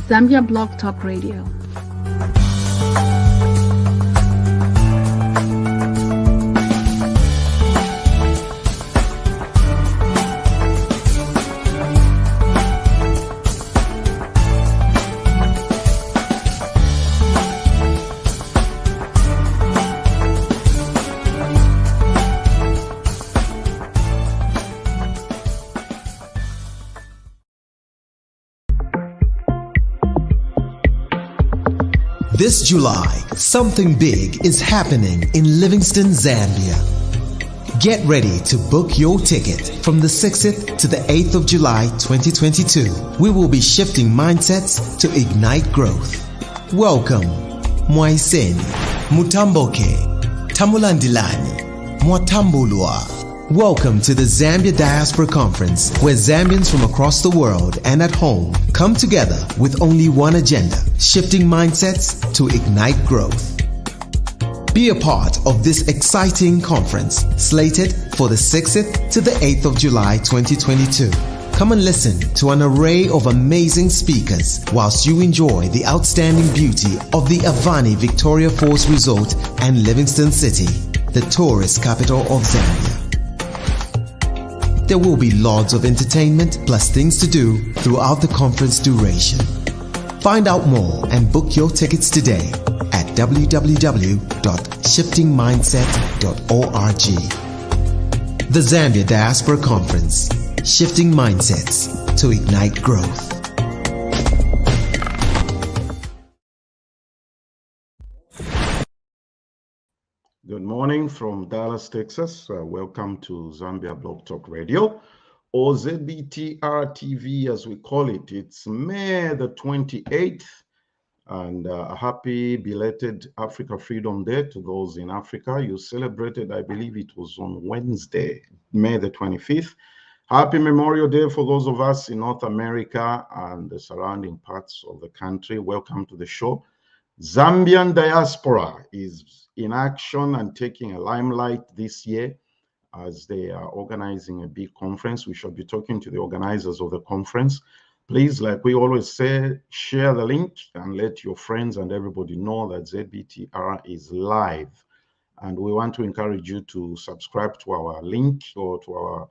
Zambia Blog Talk Radio. This July, something big is happening in Livingston, Zambia. Get ready to book your ticket from the 6th to the 8th of July 2022. We will be shifting mindsets to ignite growth. Welcome, Mwaiseni, Mutamboke, Tamulandilani, Mwatambulwa. Welcome to the Zambia Diaspora Conference, where Zambians from across the world and at home come together with only one agenda: shifting mindsets to ignite growth. Be a part of this exciting conference, slated for the 6th to the 8th of July 2022. Come and listen to an array of amazing speakers whilst you enjoy the outstanding beauty of the Avani Victoria Falls Resort and Livingston City, the tourist capital of Zambia. There will be lots of entertainment plus things to do throughout the conference duration. Find out more and book your tickets today at www.shiftingmindset.org. The Zambia Diaspora Conference, shifting mindsets to ignite growth. Good morning from Dallas, Texas. Welcome to Zambia Blog Talk Radio, or ZBTR TV as we call it. It's May the 28th, and a happy belated Africa Freedom Day to those in Africa. You celebrated, I believe it was on Wednesday, May the 25th. Happy Memorial Day for those of us in North America and the surrounding parts of the country. Welcome to the show. Zambian Diaspora is in action and taking a limelight this year as they are organizing a big conference. We shall be talking to the organizers of the conference. Please, like we always say, share the link and let your friends and everybody know that ZBTR is live. And we want to encourage you to subscribe to our link or to our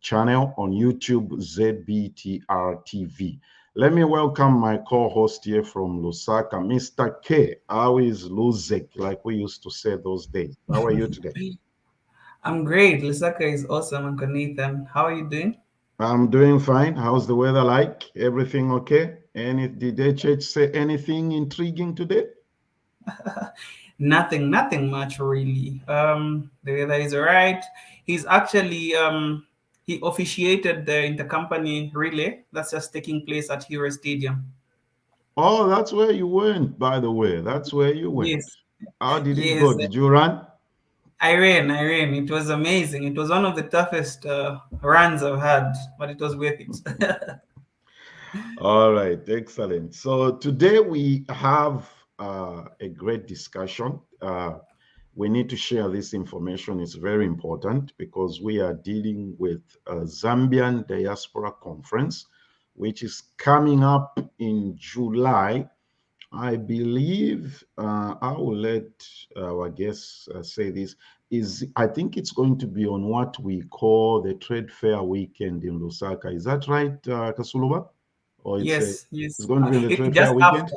channel on YouTube, ZBTR TV. Let me welcome my co-host here from Lusaka, Mr. K. How is Luzek, like we used to say those days? How are you today? I'm great. Lusaka is awesome, Uncle Nathan. How are you doing? I'm doing fine. How's the weather like? Everything okay? Did the church say anything intriguing today? Nothing much really. The weather is all right. He's actually he officiated the intercompany relay that's just taking place at Hero Stadium. Oh, that's where you went, by the way. That's where you went. Yes. How did it go? Did you run? I ran. It was amazing. It was one of the toughest runs I've had, but it was worth it. All right, excellent. So today we have a great discussion. We need to share this information. It's very important because we are dealing with a Zambian Diaspora Conference, which is coming up in July. I believe I will let our guests say this. I think it's going to be on what we call the Trade Fair weekend in Lusaka. Is that right, Kasuluba? Or yes. It's going to be on the Trade Fair weekend?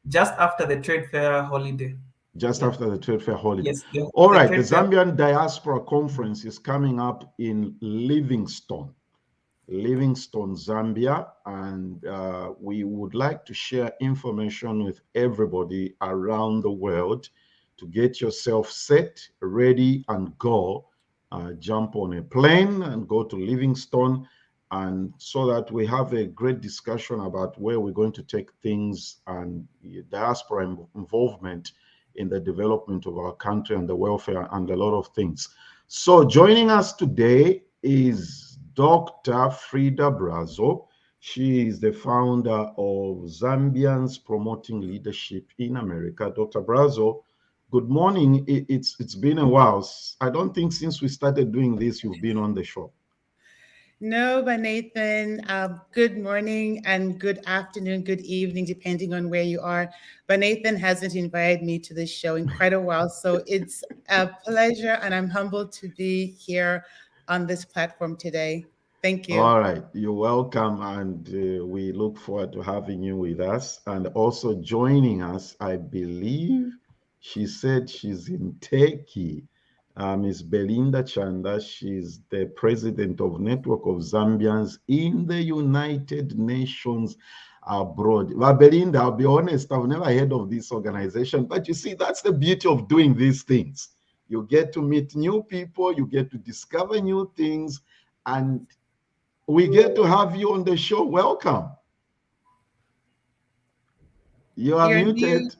Just after the Trade Fair holiday. Just after the Trade Fair holiday. Yes. All right, the Zambian Diaspora Conference is coming up in Livingston, Zambia, and we would like to share information with everybody around the world to get yourself set, ready, and go. Jump on a plane and go to Livingston, and so that we have a great discussion about where we're going to take things and diaspora involvement in the development of our country and the welfare and a lot of things. So joining us today is Dr. Frida Brazo. She is the founder of Zambians Promoting Leadership in America. Dr. Brazo, good morning. It's been a while. I don't think since we started doing this, you've been on the show. No, but Nathan, good morning and good afternoon, good evening, depending on where you are. But Nathan hasn't invited me to this show in quite a while. So it's a pleasure and I'm humbled to be here on this platform today. Thank you. All right, you're welcome, and we look forward to having you with us. And also joining us, I believe she said she's in Turkey. Ms. Belinda Chanda, she's the president of Network of Zambians in the United Nations abroad. Well, Belinda, I'll be honest, I've never heard of this organization, but you see, that's the beauty of doing these things. You get to meet new people, you get to discover new things, and we get to have you on the show. Welcome. You are You're new. muted.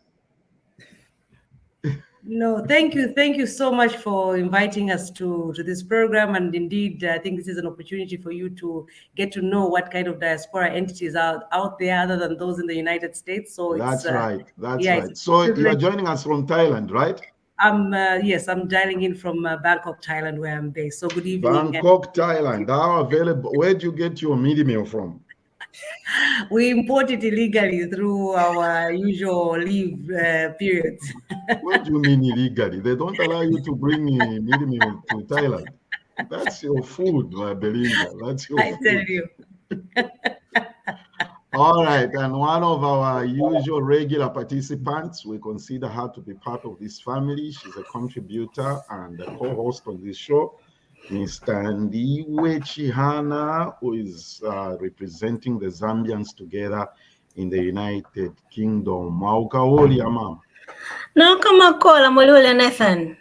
No, thank you. Thank you so much for inviting us to this program. And indeed, I think this is an opportunity for you to get to know what kind of diaspora entities are out there other than those in the United States. So That's it's right. That's yeah, right. it's So a you are privilege. joining us from Thailand, right? Yes, I'm dialing in from Bangkok, Thailand, where I'm based. So good evening. Bangkok, Thailand. How available? Where do you get your meaty meal from? We import it illegally through our usual leave periods. What do you mean illegally? They don't allow you to bring meaty meal to Thailand. That's your food, Belinda. That's your I tell food. you. All right, and one of our usual regular participants, we consider her to be part of this family. She's a contributor and a co-host on this show, Mr. Ndiwe Chihana, who is representing the Zambians together in the United Kingdom. Maukaoli, mama. No, kama kola mwaliwele Nathan.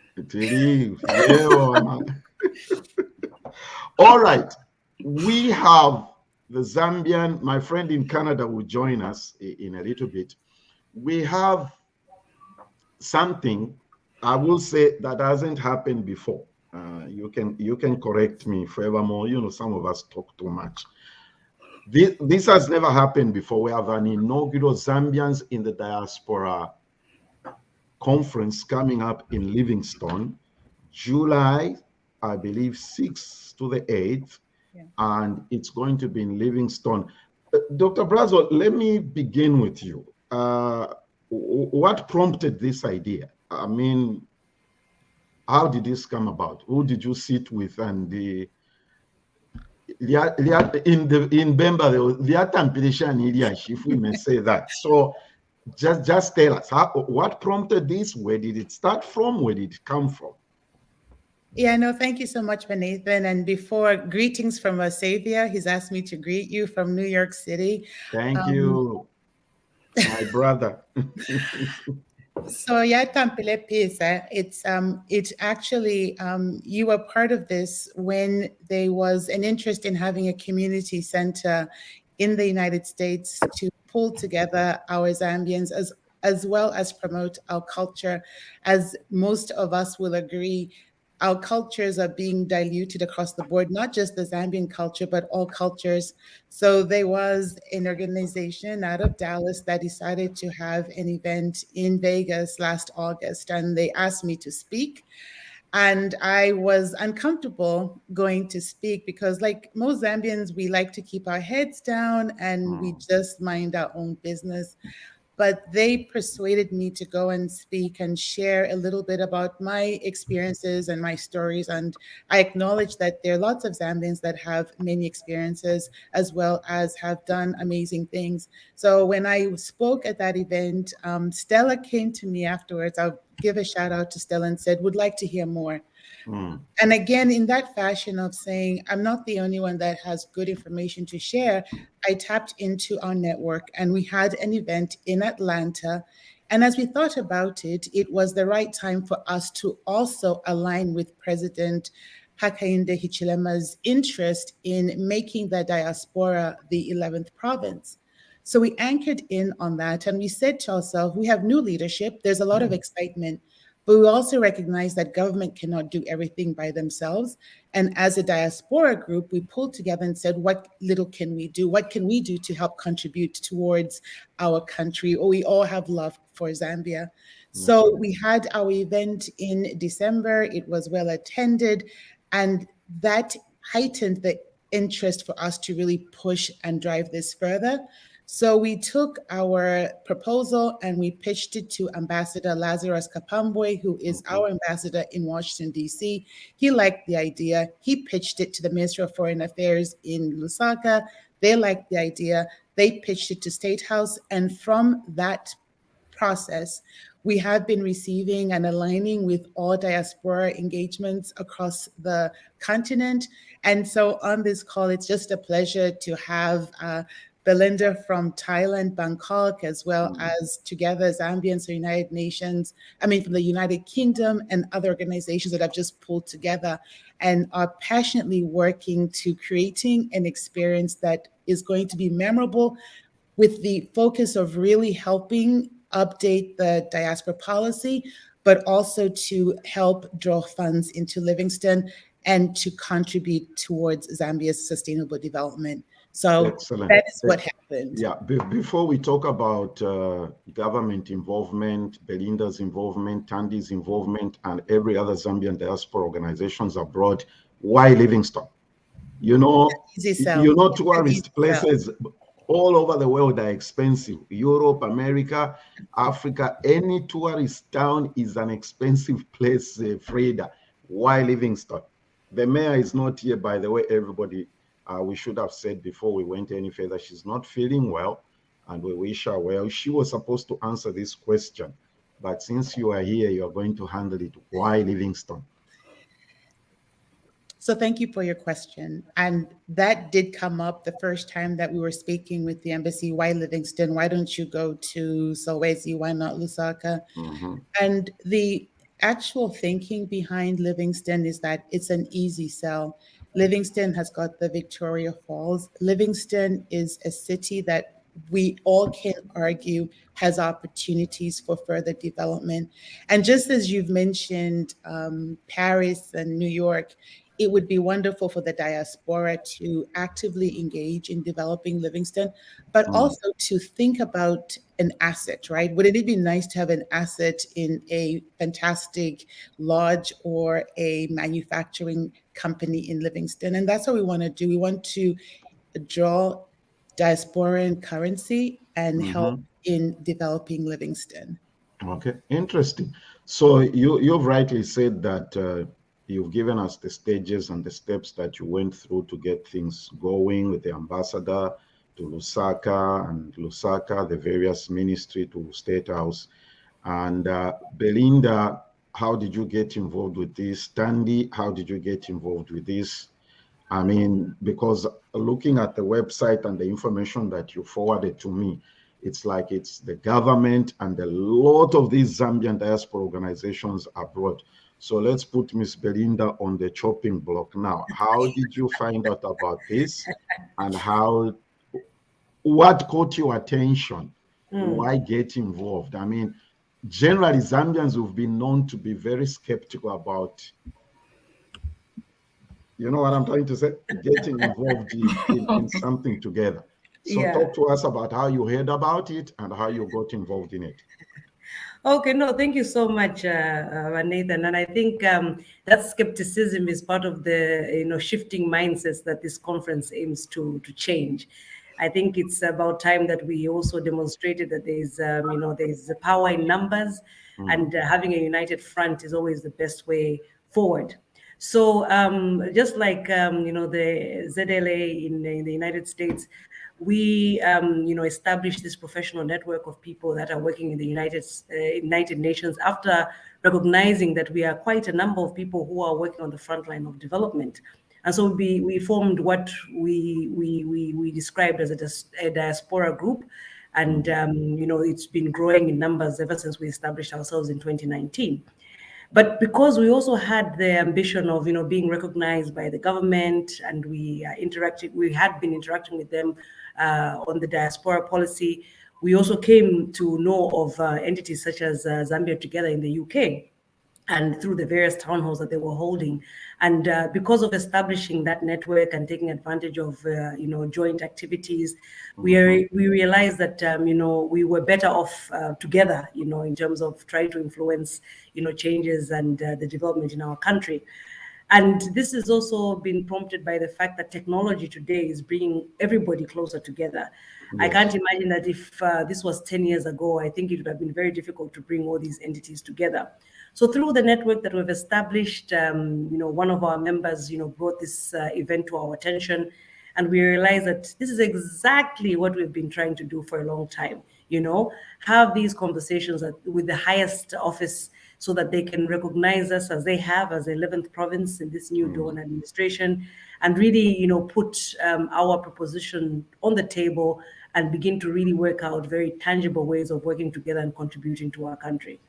All right, we have the Zambian, my friend in Canada will join us in a little bit. We have something, I will say, that hasn't happened before. You can correct me forevermore. You know, some of us talk too much. This has never happened before. We have an inaugural Zambians in the Diaspora conference coming up in Livingston, July, I believe, 6th to the 8th. Yeah. And it's going to be in Livingston. Dr. Brazo, let me begin with you. What prompted this idea? I mean, how did this come about? Who did you sit with? And in Bemba, if we may say that. So just tell us, what prompted this? Where did it start from? Where did it come from? Yeah, no, thank you so much, Nathan. And before, greetings from our Savior. He's asked me to greet you from New York City. Thank you, my brother. So yeah, Tampile Pisa, it's actually you were part of this when there was an interest in having a community center in the United States to pull together our Zambians as well as promote our culture. As most of us will agree, our cultures are being diluted across the board, not just the Zambian culture, but all cultures. So there was an organization out of Dallas that decided to have an event in Vegas last August, and they asked me to speak. And I was uncomfortable going to speak because, like most Zambians, we like to keep our heads down and we just mind our own business. But they persuaded me to go and speak and share a little bit about my experiences and my stories. And I acknowledge that there are lots of Zambians that have many experiences as well as have done amazing things. So when I spoke at that event, Stella came to me afterwards. I'll give a shout out to Stella and said, would like to hear more. And again, in that fashion of saying, I'm not the only one that has good information to share, I tapped into our network and we had an event in Atlanta. And as we thought about it, it was the right time for us to also align with President Hakainde Hichilema's interest in making the diaspora the 11th province. So we anchored in on that and we said to ourselves, we have new leadership, there's a lot of excitement. But we also recognize that government cannot do everything by themselves. And as a diaspora group, we pulled together and said, what little can we do? What can we do to help contribute towards our country? Or we all have love for Zambia. So we had our event in December. It was well attended. And that heightened the interest for us to really push and drive this further. So we took our proposal and we pitched it to Ambassador Lazarus Kapambwe, who is our ambassador in Washington, D.C. He liked the idea. He pitched it to the Ministry of Foreign Affairs in Lusaka. They liked the idea. They pitched it to State House. And from that process, we have been receiving and aligning with all diaspora engagements across the continent. And so on this call, it's just a pleasure to have Belinda from Thailand, Bangkok, as well as together Zambian, so United Nations, from the United Kingdom and other organizations that I've just pulled together and are passionately working to creating an experience that is going to be memorable with the focus of really helping update the diaspora policy, but also to help draw funds into Livingston and to contribute towards Zambia's sustainable development. So excellent. That is what happened. Yeah, before we talk about government involvement, Belinda's involvement, Tandi's involvement, and every other Zambian diaspora organizations abroad, why Livingston? Tourist places all over the world are expensive. Europe, America, Africa, any tourist town is an expensive place, Frida. Why Livingston? The mayor is not here, by the way, everybody. We should have said before we went any further, she's not feeling well, and we wish her well. She was supposed to answer this question, but since you are here, you are going to handle it. Why Livingston? So thank you for your question. And that did come up the first time that we were speaking with the embassy. Why Livingston? Why don't you go to Solwezi? Why not Lusaka? And the actual thinking behind Livingston is that it's an easy sell. Livingston has got the Victoria Falls. Livingston is a city that we all can argue has opportunities for further development. And just as you've mentioned, Paris and New York, it would be wonderful for the diaspora to actively engage in developing Livingston, but also to think about an asset, right? Wouldn't it be nice to have an asset in a fantastic lodge or a manufacturing company in Livingston? And that's what we want to do. We want to draw diasporan currency and help in developing Livingston. Okay, interesting. So you've rightly said that you've given us the stages and the steps that you went through to get things going with the ambassador to Lusaka, and Lusaka, the various ministry to State House. And Belinda, how did you get involved with this? Tandy, how did you get involved with this? Because looking at the website and the information that you forwarded to me, it's like it's the government and a lot of these Zambian diaspora organizations abroad. So let's put Miss Belinda on the chopping block now. How did you find out about this, and what caught your attention? Why get involved? Generally, Zambians who've been known to be very skeptical about, you know what I'm trying to say? Getting involved in something together. So talk to us about how you heard about it and how you got involved in it. Okay, no, thank you so much, Nathan. And I think that skepticism is part of the shifting mindsets that this conference aims to change. I think it's about time that we also demonstrated that there's the power in numbers, and having a united front is always the best way forward. So just like the ZLA in the United States, we established this professional network of people that are working in the United Nations after recognizing that we are quite a number of people who are working on the front line of development. And so we formed what we described as a diaspora group. And, it's been growing in numbers ever since we established ourselves in 2019. But because we also had the ambition of, being recognized by the government, and we had been interacting with them on the diaspora policy, we also came to know of entities such as Zambia Together in the UK, and through the various town halls that they were holding. And because of establishing that network and taking advantage of, joint activities, we realized that, we were better off together, in terms of trying to influence, changes and the development in our country. And this has also been prompted by the fact that technology today is bringing everybody closer together. I can't imagine that if this was 10 years ago, I think it would have been very difficult to bring all these entities together. So through the network that we've established, one of our members, brought this event to our attention, and we realized that this is exactly what we've been trying to do for a long time. Have these conversations with the highest office so that they can recognize us as they have as the 11th province in this new Dawn administration, and really, put our proposition on the table and begin to really work out very tangible ways of working together and contributing to our country.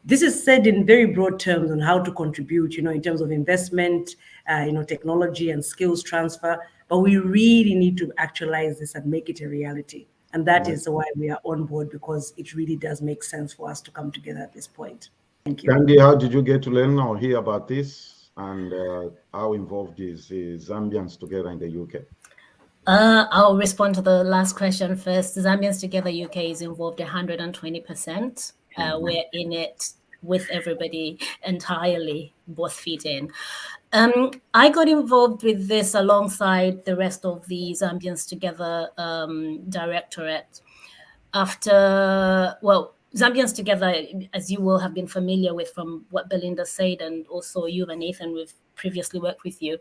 This is said in very broad terms on how to contribute, in terms of investment, technology and skills transfer, but we really need to actualize this and make it a reality. And that is why we are on board, because it really does make sense for us to come together at this point. Thank you. Candy, how did you get to learn or hear about this? And how involved is Zambians Together in the UK? I'll respond to the last question first. Zambians Together UK is involved 120%. We're in it with everybody entirely, both feet in. I got involved with this alongside the rest of the Zambians Together directorate after, Zambians Together, as you will have been familiar with from what Belinda said, and also you and Nathan, we've previously worked with you.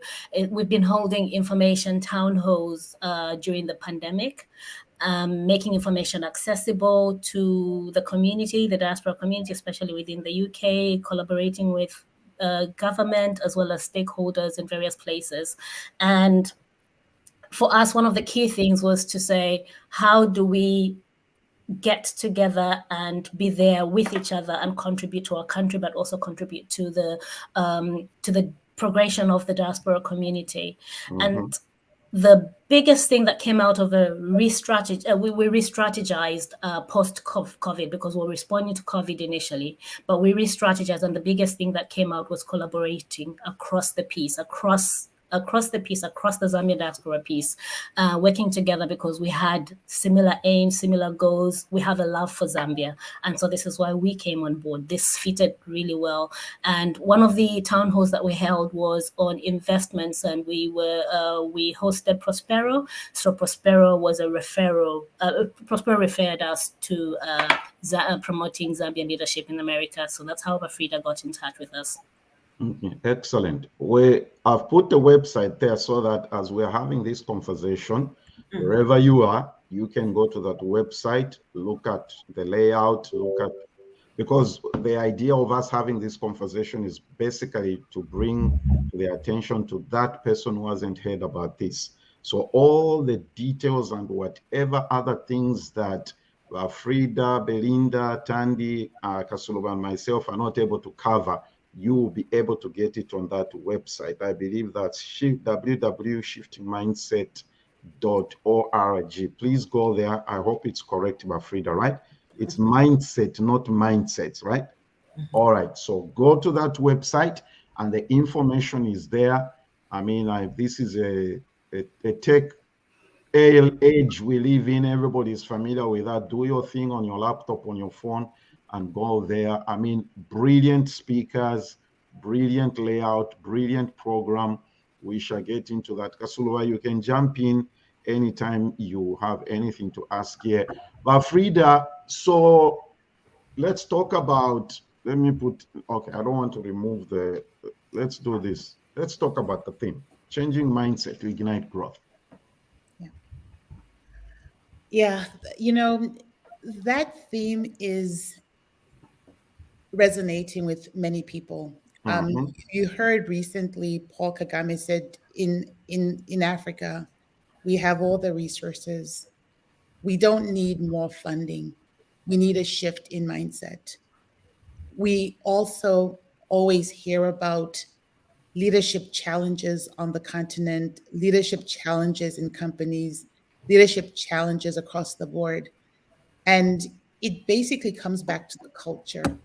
We've been holding information town halls during the pandemic, making information accessible to the community, the diaspora community, especially within the UK, collaborating with government as well as stakeholders in various places. And for us, one of the key things was to say, how do we get together and be there with each other and contribute to our country, but also contribute to the progression of the diaspora community. And the biggest thing that came out of we re-strategized post-COVID, because we're responding to COVID initially, but we re-strategized, and the biggest thing that came out was collaborating across the piece, across the Zambian diaspora piece, working together because we had similar aims, similar goals. We have a love for Zambia. And so this is why we came on board. This fitted really well. And one of the town halls that we held was on investments, and we hosted Prospero. So Prospero was a referral. Prospero referred us to promoting Zambian leadership in America. So that's how Afrida got in touch with us. Excellent. I've put the website there so that as we're having this conversation, wherever you are, you can go to that website, look at the layout, because the idea of us having this conversation is basically to bring the attention to that person who hasn't heard about this. So all the details and whatever other things that Frida, Belinda, Tandy, Kasuluba, and myself are not able to cover, you will be able to get it on that website. I believe that's www.shiftmindset.org. Please go there. I hope it's correct, Frida, right? It's mindset, not mindsets, right? All right. So go to that website and the information is there. I mean, this is a tech age we live in. Everybody is familiar with that. Do your thing on your laptop, on your phone, and go there. I mean, brilliant speakers, brilliant layout, brilliant program. We shall get into that. Kasuluba, you can jump in anytime you have anything to ask here. But Frida, so let's talk about, I don't want to remove let's do this. Let's talk about the theme, changing mindset to ignite growth. Yeah, that theme is resonating with many people. You heard recently Paul Kagame said in Africa, we have all the resources. We don't need more funding. We need a shift in mindset. We also always hear about leadership challenges on the continent, leadership challenges in companies, leadership challenges across the board. And it basically comes back to the culture,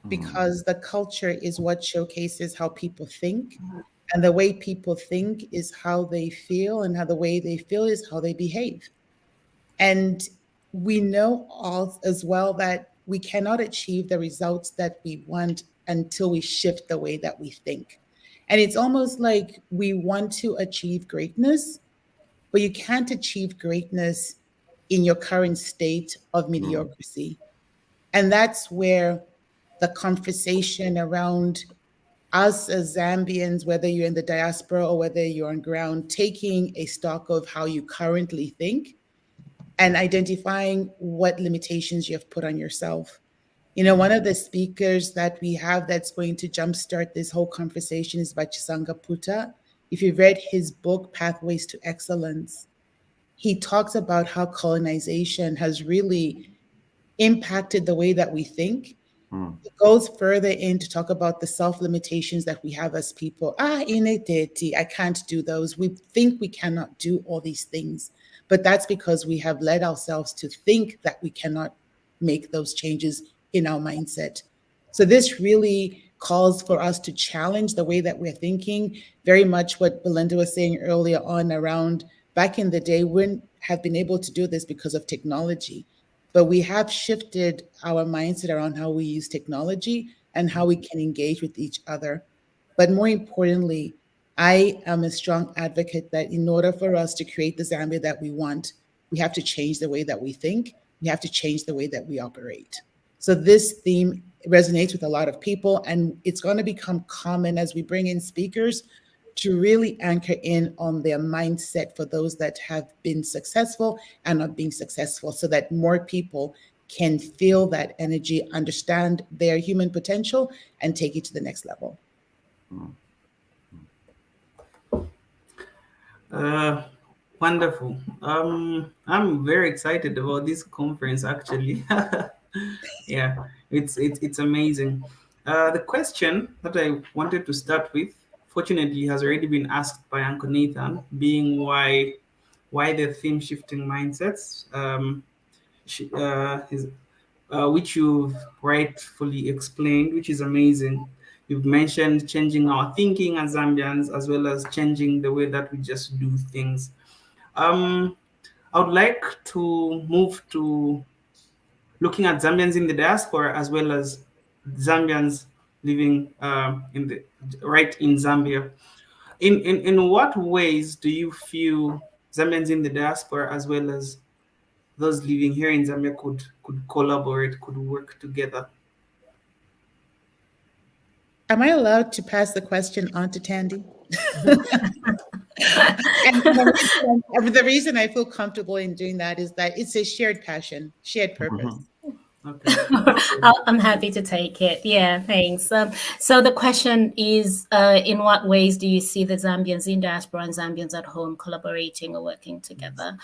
because the culture is what showcases how people think. And the way people think is how they feel, and how the way they feel is how they behave. And we know all as well that we cannot achieve the results that we want until we shift the way that we think. And it's almost like we want to achieve greatness, but you can't achieve greatness in your current state of mediocrity. And that's where the conversation around us as Zambians, whether you're in the diaspora or whether you're on ground, taking a stock of how you currently think and identifying what limitations you have put on yourself. You know, one of the speakers that we have that's going to jumpstart this whole conversation is Vachisanga Puta. If you've read his book, Pathways to Excellence, he talks about how colonization has really impacted the way that we think. It goes further in to talk about the self-limitations that we have as people. I can't do those. We think we cannot do all these things, but that's because we have led ourselves to think that we cannot make those changes in our mindset. So this really calls for us to challenge the way that we're thinking, very much what Belinda was saying earlier on around back in the day, we wouldn't have been able to do this because of technology. But we have shifted our mindset around how we use technology and how we can engage with each other. But more importantly, I am a strong advocate that in order for us to create the Zambia that we want, we have to change the way that we think. We have to change the way that we operate. So this theme resonates with a lot of people, and it's going to become common as we bring in speakers to really anchor in on their mindset for those that have been successful and not being successful, so that more people can feel that energy, understand their human potential, and take it to the next level. Wonderful. I'm very excited about this conference, actually. Yeah, it's amazing. The question that I wanted to start with, fortunately, has already been asked by Uncle Nathan, being why the theme shifting mindsets, which you've rightfully explained, which is amazing. You've mentioned changing our thinking as Zambians, as well as changing the way that we just do things. I would like to move to looking at Zambians in the diaspora, as well as Zambians living in Zambia. In what ways do you feel Zambians in the diaspora, as well as those living here in Zambia, could collaborate, could work together? Am I allowed to pass the question on to Tandy? And the reason I feel comfortable in doing that is that it's a shared passion, shared purpose. Okay. I'm happy to take it. Yeah, thanks. So the question is, in what ways do you see the Zambians in diaspora and Zambians at home collaborating or working together?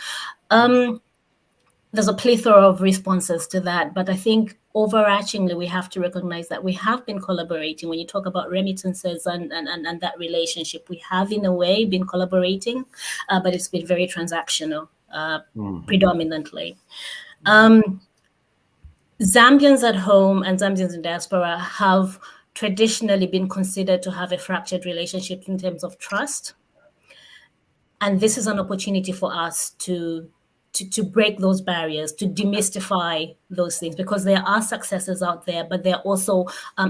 There's a plethora of responses to that, but I think overarchingly, we have to recognize that we have been collaborating. When you talk about remittances and that relationship, we have in a way been collaborating, but it's been very transactional, predominantly. Zambians at home and Zambians in diaspora have traditionally been considered to have a fractured relationship in terms of trust. And this is an opportunity for us to break those barriers, to demystify those things, because there are successes out there, but there are also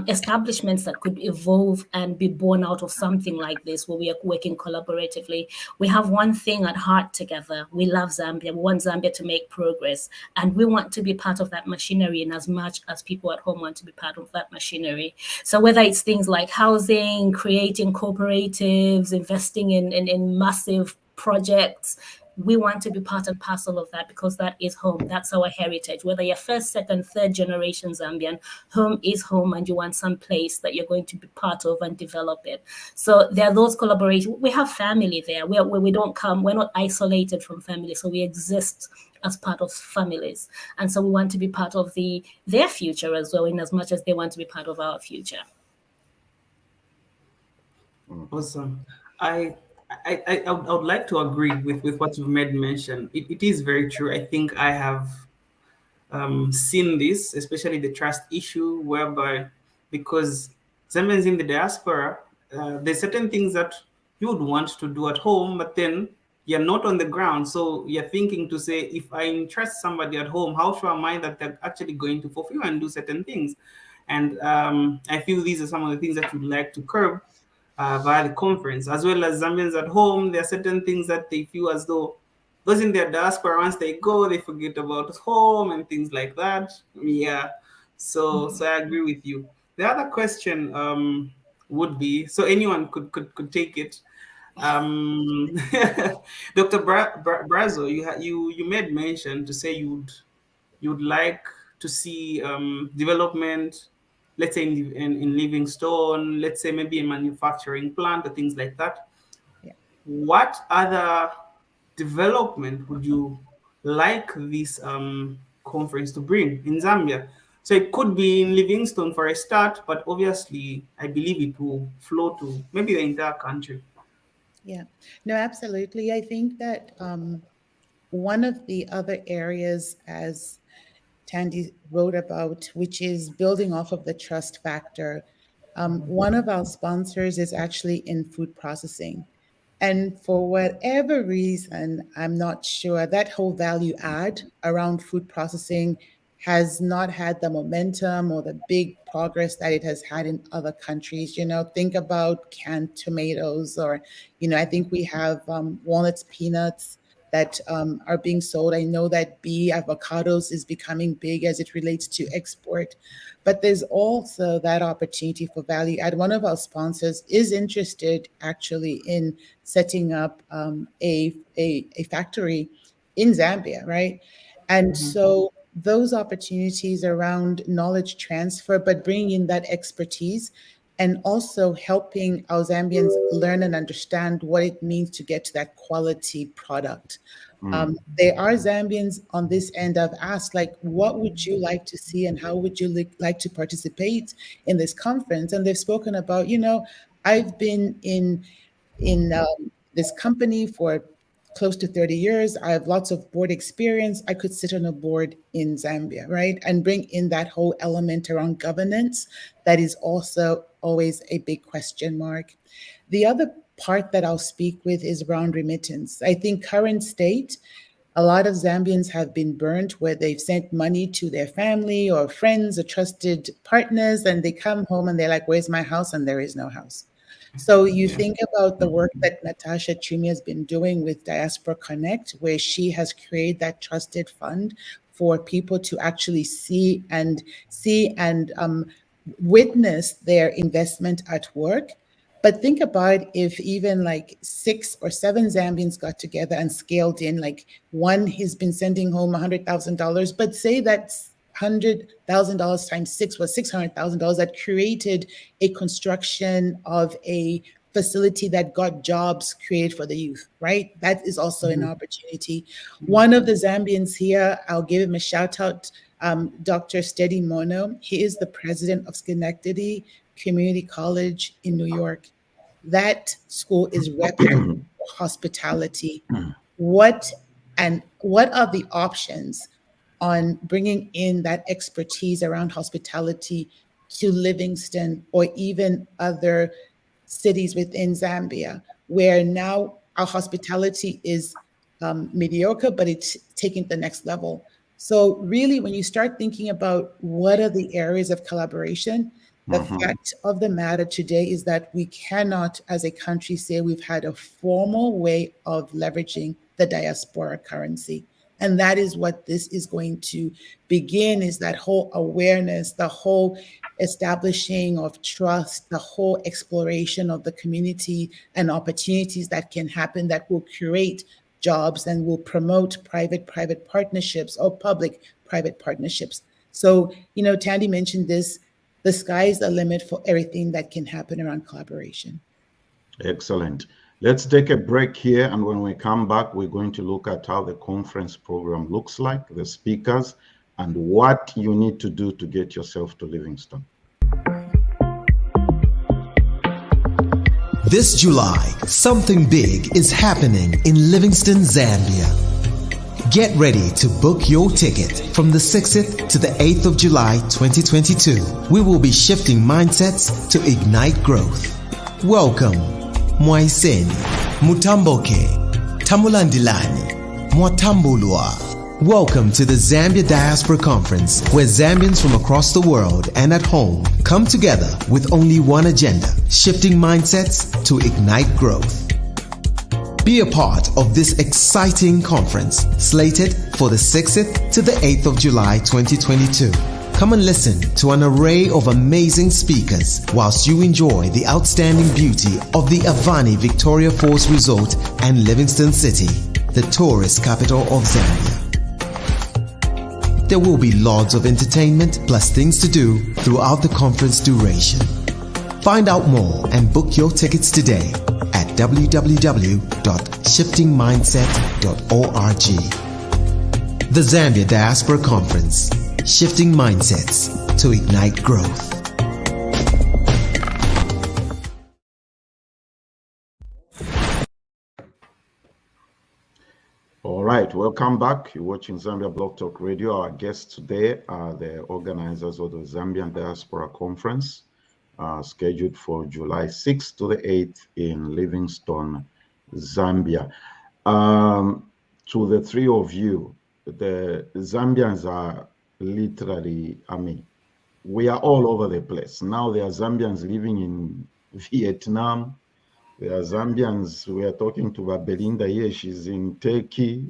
establishments that could evolve and be born out of something like this, where we are working collaboratively. We have one thing at heart together. We love Zambia. We want Zambia to make progress, and we want to be part of that machinery in as much as people at home want to be part of that machinery. So whether it's things like housing, creating cooperatives, investing in massive projects, we want to be part and parcel of that, because that is home. That's our heritage. Whether you're first, second, third generation Zambian, home is home, and you want some place that you're going to be part of and develop it. So there are those collaborations. We have family there. We don't come, we're not isolated from family. So we exist as part of families. And so we want to be part of their future as well, in as much as they want to be part of our future. Awesome. I would like to agree with what you've made mention. It is very true. I think I have seen this, especially the trust issue, whereby, because Zambians in the diaspora, there's certain things that you would want to do at home, but then you're not on the ground. So you're thinking to say, if I entrust somebody at home, how sure am I that they're actually going to fulfill and do certain things? And I feel these are some of the things that you'd like to curb. via the conference, as well as Zambians at home. There are certain things that they feel as though those in their diaspora, once they go, they forget about home and things like that. Yeah. So I agree with you. The other question would be, so anyone could take it. Dr. Brazo, you made mention to say you'd like to see development, let's say in Livingston, let's say maybe a manufacturing plant or things like that. Yeah. What other development would you like this conference to bring in Zambia? So it could be in Livingston for a start, but obviously I believe it will flow to maybe the entire country. Yeah, no, absolutely. I think that one of the other areas, as Tandy wrote about, which is building off of the trust factor, one of our sponsors is actually in food processing. And for whatever reason, I'm not sure, that whole value add around food processing has not had the momentum or the big progress that it has had in other countries. Think about canned tomatoes, or, I think we have walnuts, peanuts that are being sold. I know that avocados is becoming big as it relates to export, but there's also that opportunity for value add. One of our sponsors is interested actually in setting up a factory in Zambia, right? And so those opportunities around knowledge transfer, but bringing in that expertise and also helping our Zambians learn and understand what it means to get to that quality product. There are Zambians on this end I've asked, like, what would you like to see and how would you like to participate in this conference? And they've spoken about, I've been in this company for close to 30 years. I have lots of board experience. I could sit on a board in Zambia, right? And bring in that whole element around governance that is also always a big question mark. The other part that I'll speak with is around remittance. I think current state, a lot of Zambians have been burnt where they've sent money to their family or friends or trusted partners, and they come home and they're like, where's my house? And there is no house. So you think about the work that Natasha Chumi has been doing with Diaspora Connect, where she has created that trusted fund for people to actually see and witness their investment at work. But think about if even like 6 or 7 Zambians got together and scaled in, like one has been sending home $100,000, but say that's $100,000 times 6 was $600,000 that created a construction of a facility that got jobs created for the youth, right? That is also an opportunity. One of the Zambians here, I'll give him a shout out, Dr. Steady Mono. He is the president of Schenectady Community College in New York. That school is reputable for hospitality. What are the options on bringing in that expertise around hospitality to Livingston or even other cities within Zambia, where now our hospitality is mediocre, but it's taking the next level. So really, when you start thinking about what are the areas of collaboration, the fact of the matter today is that we cannot, as a country, say we've had a formal way of leveraging the diaspora currency. And that is what this is going to begin, is that whole awareness, the whole establishing of trust, the whole exploration of the community and opportunities that can happen that will create jobs and will promote private partnerships or public-private partnerships. So, Tandy mentioned this, the sky is the limit for everything that can happen around collaboration. Excellent. Let's take a break here, and when we come back, we're going to look at how the conference program looks like, the speakers, and what you need to do to get yourself to Livingston. This July, something big is happening in Livingston, Zambia. Get ready to book your ticket from the 6th to the 8th of July 2022. We will be shifting mindsets to ignite growth. Welcome, Mwaiseni, Mutamboke, Tamulandilani, Mwatambulwa, Welcome to the Zambia Diaspora Conference, where Zambians from across the world and at home come together with only one agenda: shifting mindsets to ignite growth. Be a part of this exciting conference, slated for the 6th to the 8th of July 2022. Come and listen to an array of amazing speakers whilst you enjoy the outstanding beauty of the Avani Victoria Falls Resort and Livingston City, the tourist capital of Zambia. There will be lots of entertainment plus things to do throughout the conference duration. Find out more and book your tickets today at www.shiftingmindset.org. The Zambia Diaspora Conference, shifting mindsets to ignite growth. All right, welcome back. You're watching Zambia Blog Talk Radio. Our guests today are the organizers of the Zambian Diaspora Conference, scheduled for July 6th to the 8th in Livingston, Zambia. To the three of you, the Zambians are literally, we are all over the place. Now there are Zambians living in Vietnam. There are Zambians, we are talking to Belinda here, she's in Turkey,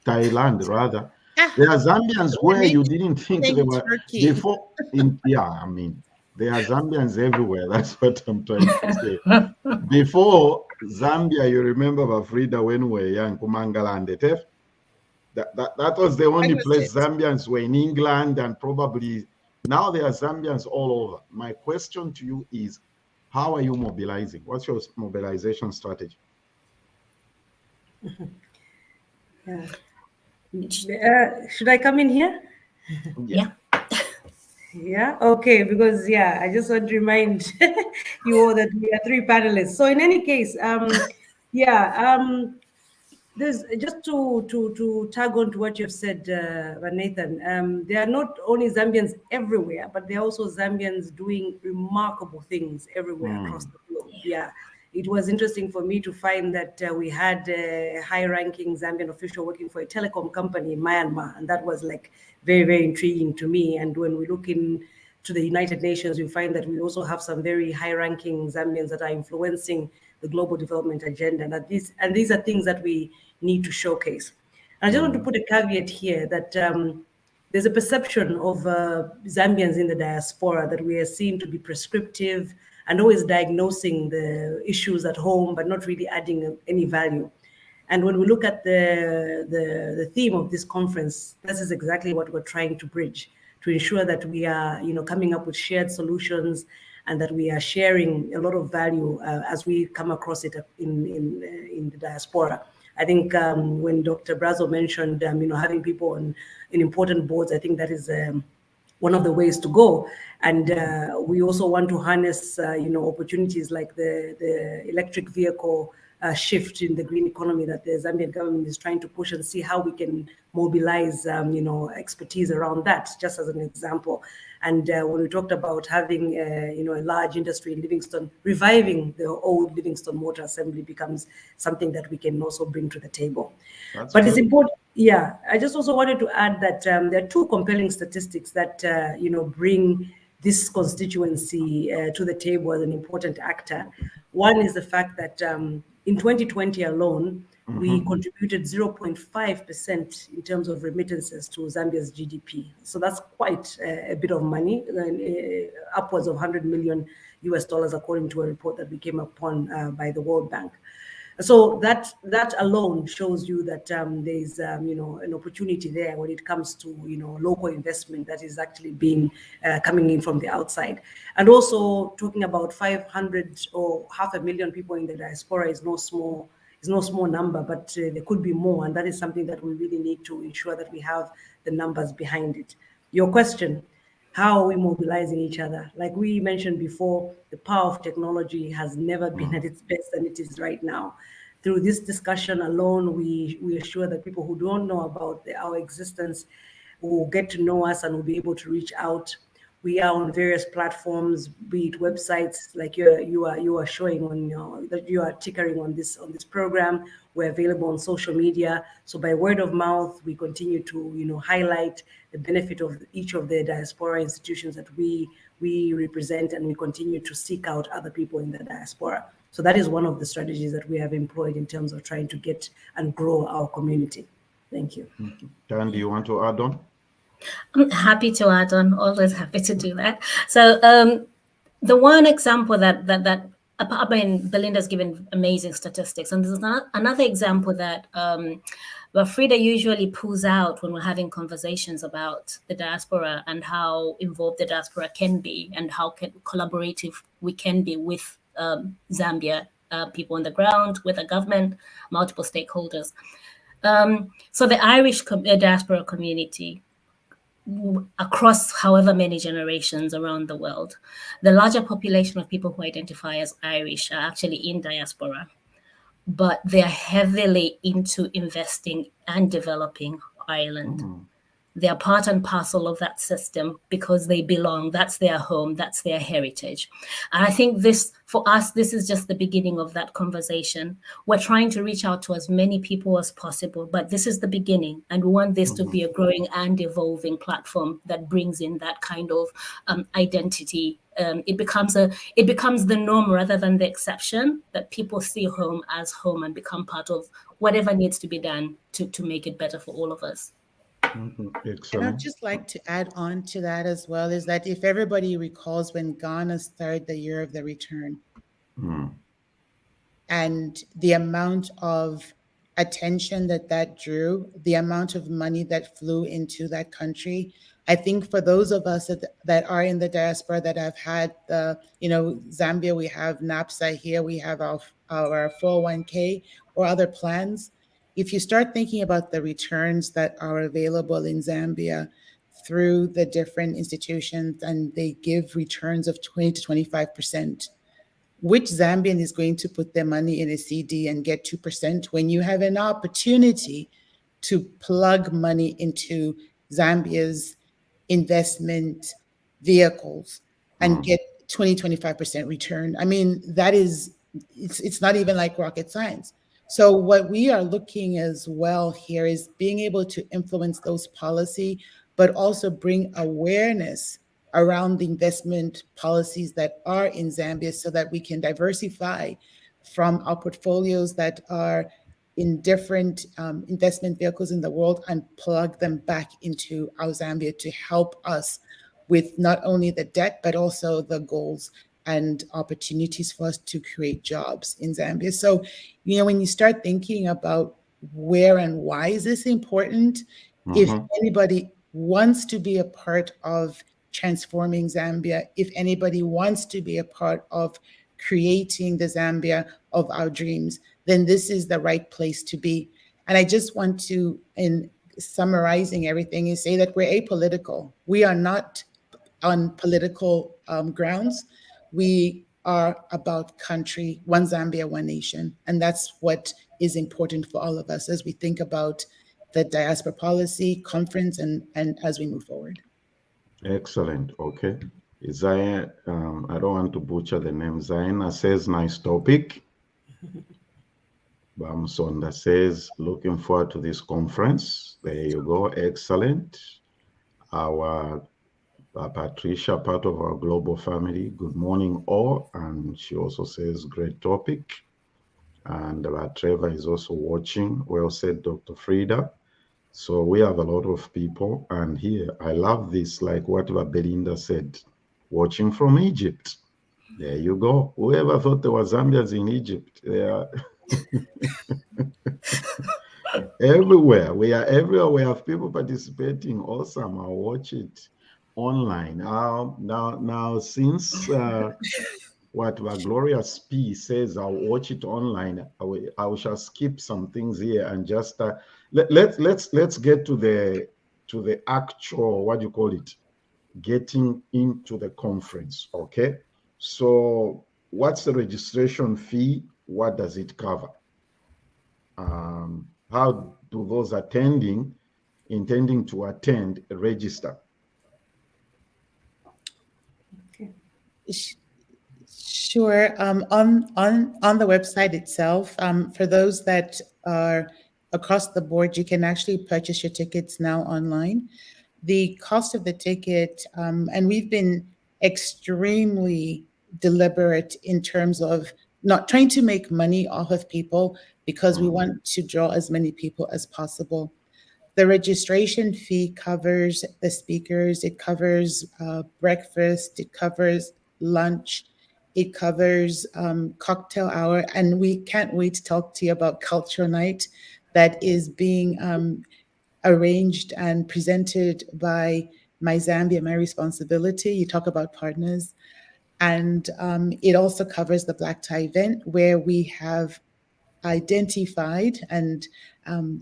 Thailand rather. There are Zambians where you didn't think they were before. There are Zambians everywhere, that's what I'm trying to say. Before Zambia, you remember Frida when we were young, Kumangala and the Tef? That was the only place Zambians were in England, and probably now there are Zambians all over. My question to you is, how are you mobilizing? What's your mobilization strategy? Should I come in here? Yeah. Yeah, okay, because I just want to remind you all that we are three panelists. So in any case, there's just to tag on to what you've said, Nathan. There are not only Zambians everywhere, but there are also Zambians doing remarkable things everywhere across the globe. Yeah, it was interesting for me to find that we had a high-ranking Zambian official working for a telecom company in Myanmar, and that was like very, very intriguing to me. And when we look into the United Nations, we find that we also have some very high-ranking Zambians that are influencing the global development agenda. And these are things that we need to showcase. And I just want to put a caveat here that there's a perception of Zambians in the diaspora that we are seen to be prescriptive and always diagnosing the issues at home, but not really adding any value. And when we look at the theme of this conference, this is exactly what we're trying to bridge, to ensure that we are, coming up with shared solutions, and that we are sharing a lot of value as we come across it in the diaspora. I think when Dr. Brazo mentioned, having people in important boards, I think that is one of the ways to go. And we also want to harness, opportunities like the electric vehicle shift in the green economy that the Zambian government is trying to push, and see how we can mobilize, expertise around that, just as an example. And when we talked about having, a large industry in Livingston, reviving the old Livingston Motor Assembly becomes something that we can also bring to the table. But it's important. Yeah, I just also wanted to add that there are two compelling statistics that, bring this constituency to the table as an important actor. One is the fact that in 2020 alone, we contributed 0.5% in terms of remittances to Zambia's GDP. So that's quite a bit of money, upwards of $100 million according to a report that we came upon by the World Bank. So that alone shows you that there's an opportunity there when it comes to local investment that is actually being coming in from the outside. And also talking about 500 or 500,000 people in the diaspora is no small number, but there could be more, and that is something that we really need to ensure that we have the numbers behind it. Your question, how are we mobilizing each other? Like we mentioned before, the power of technology has never been at its best than it is right now. Through this discussion alone, we assure that people who don't know about our existence will get to know us and will be able to reach out. We are on various platforms, be it websites like you are showing on that you are tickering on this program. We're available on social media. So by word of mouth, we continue to highlight the benefit of each of the diaspora institutions that we represent, and we continue to seek out other people in the diaspora. So that is one of the strategies that we have employed in terms of trying to get and grow our community. Thank you. Dan, do you want to add on? I'm happy to add on, always happy to do that. So the one example that I mean, Belinda's given amazing statistics, and there's another example that Frida usually pulls out when we're having conversations about the diaspora and how involved the diaspora can be and how collaborative we can be with Zambia, people on the ground, with the government, multiple stakeholders. So the Irish diaspora community, across however many generations around the world, the larger population of people who identify as Irish are actually in diaspora, but they are heavily into investing and developing Ireland. They are part and parcel of that system because they belong. That's their home. That's their heritage. And I think this, for us, this is just the beginning of that conversation. We're trying to reach out to as many people as possible, but this is the beginning. And we want this to be a growing and evolving platform that brings in that kind of identity. It becomes the norm rather than the exception, that people see home as home and become part of whatever needs to be done to make it better for all of us. Excellent. And I'd just like to add on to that as well, is that if everybody recalls when Ghana started the year of the return, and the amount of attention that drew, the amount of money that flew into that country, I think for those of us that are in the diaspora that have had Zambia, we have NAPSA here, we have our 401k or other plans. If you start thinking about the returns that are available in Zambia through the different institutions, and they give returns of 20 to 25%, which Zambian is going to put their money in a CD and get 2% when you have an opportunity to plug money into Zambia's investment vehicles and get 20, 25% return? I mean, it's not even like rocket science. So what we are looking as well here is being able to influence those policy, but also bring awareness around the investment policies that are in Zambia so that we can diversify from our portfolios that are in different investment vehicles in the world and plug them back into our Zambia to help us with not only the debt, but also the goals and opportunities for us to create jobs in Zambia. So, when you start thinking about where and why is this important, if anybody wants to be a part of transforming Zambia, if anybody wants to be a part of creating the Zambia of our dreams, then this is the right place to be. And I just want to, in summarizing everything, is say that we're apolitical. We are not on political grounds. We are about country, one Zambia, one nation. And that's what is important for all of us as we think about the diaspora policy conference and as we move forward. Excellent. Okay. Isaiah, I don't want to butcher the name. Zaina says, nice topic. Bamsonda says, looking forward to this conference. There you go. Excellent. Our Patricia, part of our global family, good morning all. And she also says, great topic. And Trevor is also watching. Well said, Dr. Frida. So we have a lot of people. And here, I love this, like whatever Belinda said, watching from Egypt. There you go. Whoever thought there were Zambians in Egypt? They are everywhere. We are everywhere. We have people participating. Awesome. I'll watch it online. Now since what Glorious P says, I'll watch it online. I shall skip some things here and just let's get to the actual, what do you call it, getting into the conference. Okay, so what's the registration fee? What does it cover? How do those intending to attend register? Sure. On the website itself, for those that are across the board, you can actually purchase your tickets now online. The cost of the ticket, and we've been extremely deliberate in terms of not trying to make money off of people because we want to draw as many people as possible. The registration fee covers the speakers, it covers breakfast, it covers lunch, it covers cocktail hour, and we can't wait to talk to you about Culture Night that is being arranged and presented by My Zambia, My Responsibility. You talk about partners. And it also covers the Black Tie event where we have identified, and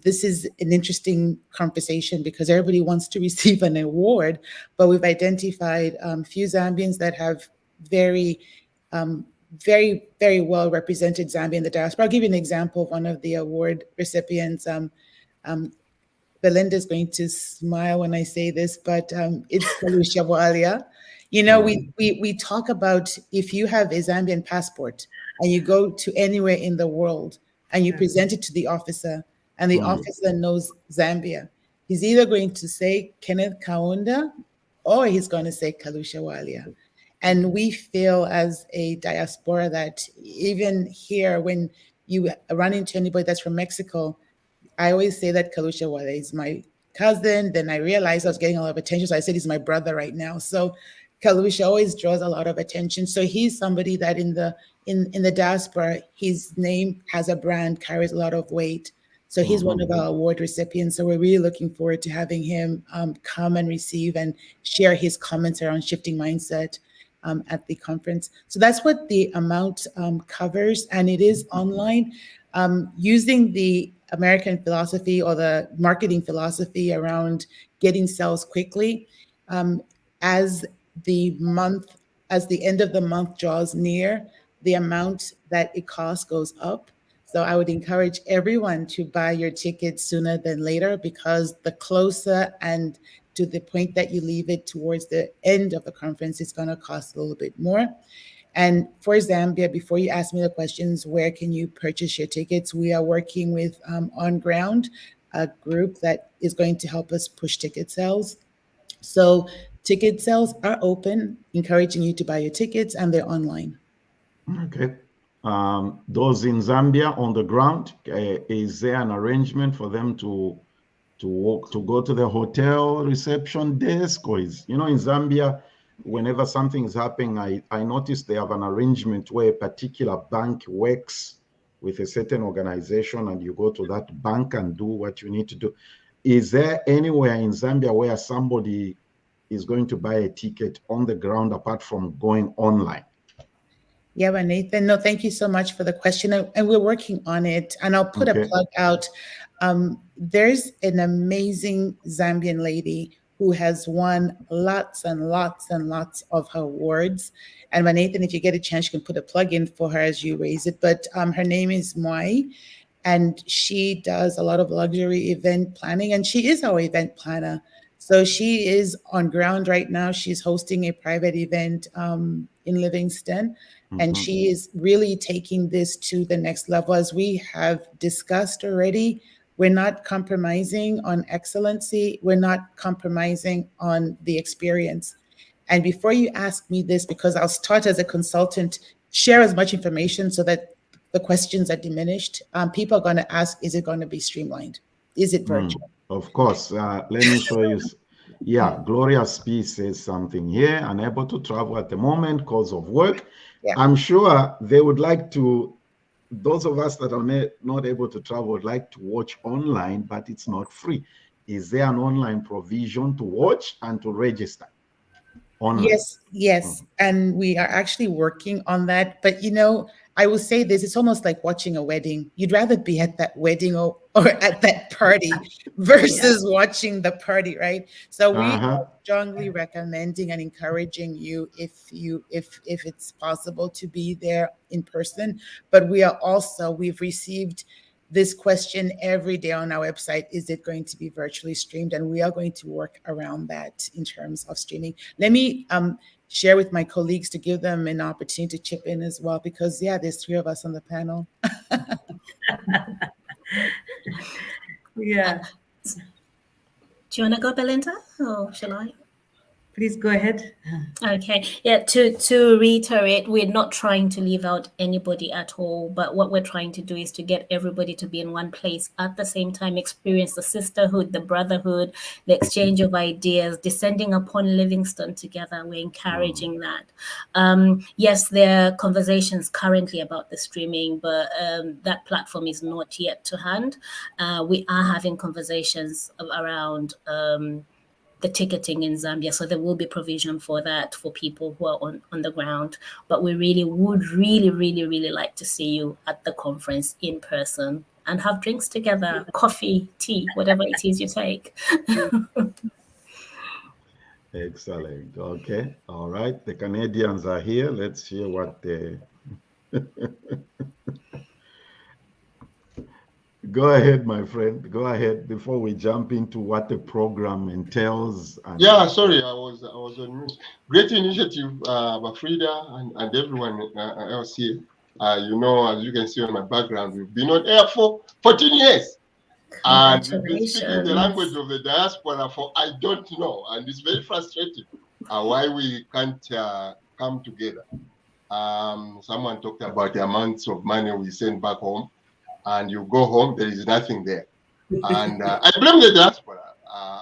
this is an interesting conversation because everybody wants to receive an award, but we've identified few Zambians that have very, very well represented Zambia in the diaspora. I'll give you an example of one of the award recipients. Belinda's going to smile when I say this, but it's Kalusha Walia. You know, we talk about if you have a Zambian passport and you go to anywhere in the world and you present it to the officer and the officer knows Zambia, he's either going to say Kenneth Kaunda or he's going to say Kalusha Walia. And we feel as a diaspora that even here, when you run into anybody that's from Mexico, I always say that Kalusha Wale is my cousin. Then I realized I was getting a lot of attention. So I said he's my brother right now. So Kalusha always draws a lot of attention. So he's somebody that in the diaspora, his name has a brand, carries a lot of weight. So he's one of our award recipients. So we're really looking forward to having him come and receive and share his comments around shifting mindset at the conference. So that's what the amount covers. And it is online using the American philosophy or the marketing philosophy around getting sales quickly. As the end of the month draws near, the amount that it costs goes up. So I would encourage everyone to buy your tickets sooner than later, because the closer and to the point that you leave it towards the end of the conference, it's going to cost a little bit more. And for Zambia, before you ask me the questions, where can you purchase your tickets? We are working with On Ground, a group that is going to help us push ticket sales. So ticket sales are open, encouraging you to buy your tickets, and they're online. Okay. Those in Zambia on the ground, is there an arrangement for them to go to the hotel reception desk? Or is, in Zambia, whenever something is happening, I noticed they have an arrangement where a particular bank works with a certain organization and you go to that bank and do what you need to do. Is there anywhere in Zambia where somebody is going to buy a ticket on the ground apart from going online? Yeah, but Nathan, no, thank you so much for the question. And we're working on it. And I'll put a plug out. There's an amazing Zambian lady who has won lots and lots and lots of her awards. And Nathan, if you get a chance, you can put a plug in for her as you raise it. But her name is Mwai, and she does a lot of luxury event planning, and she is our event planner. So she is on ground right now. She's hosting a private event in Livingston, and she is really taking this to the next level. As we have discussed already, we're not compromising on excellency. We're not compromising on the experience. And before you ask me this, because I'll start as a consultant, share as much information so that the questions are diminished. People are going to ask, is it going to be streamlined? Is it virtual? Of course. Let me show you. Yeah, Gloria P says something here. Unable to travel at the moment because of work. Yeah. I'm sure they would like to, those of us that are not able to travel would like to watch online, but it's not free. Is there an online provision to watch and to register? Online? Yes. And we are actually working on that. But, I will say this, it's almost like watching a wedding. You'd rather be at that wedding or at that party versus watching the party, right? So we are strongly recommending and encouraging you, if it's possible, to be there in person. But we've received this question every day on our website: is it going to be virtually streamed? And we are going to work around that in terms of streaming. Let me share with my colleagues to give them an opportunity to chip in as well, because yeah, there's 3 of us on the panel. Yeah. Do you want to go, Belinda, or shall I? Please go ahead. Okay. Yeah, to reiterate, we're not trying to leave out anybody at all, but what we're trying to do is to get everybody to be in one place at the same time, experience the sisterhood, the brotherhood, the exchange of ideas, descending upon Livingston together. We're encouraging that. Yes, there are conversations currently about the streaming, but that platform is not yet to hand. We are having conversations around the ticketing in Zambia. So there will be provision for that for people who are on the ground. But we really would really like to see you at the conference in person and have drinks together, coffee, tea, whatever it is you take. Excellent. Okay. All right. The Canadians are here. Let's hear what they... Go ahead, my friend. Go ahead before we jump into what the program entails. Yeah, sorry, I was on mute. Great initiative, Bafrida and everyone else here. You know, as you can see on my background, we've been on air for 14 years. And we've been speaking the language of the diaspora for I don't know. And it's very frustrating why we can't come together. Someone talked about the amounts of money we send back home. And you go home, there is nothing there. And I blame the diaspora,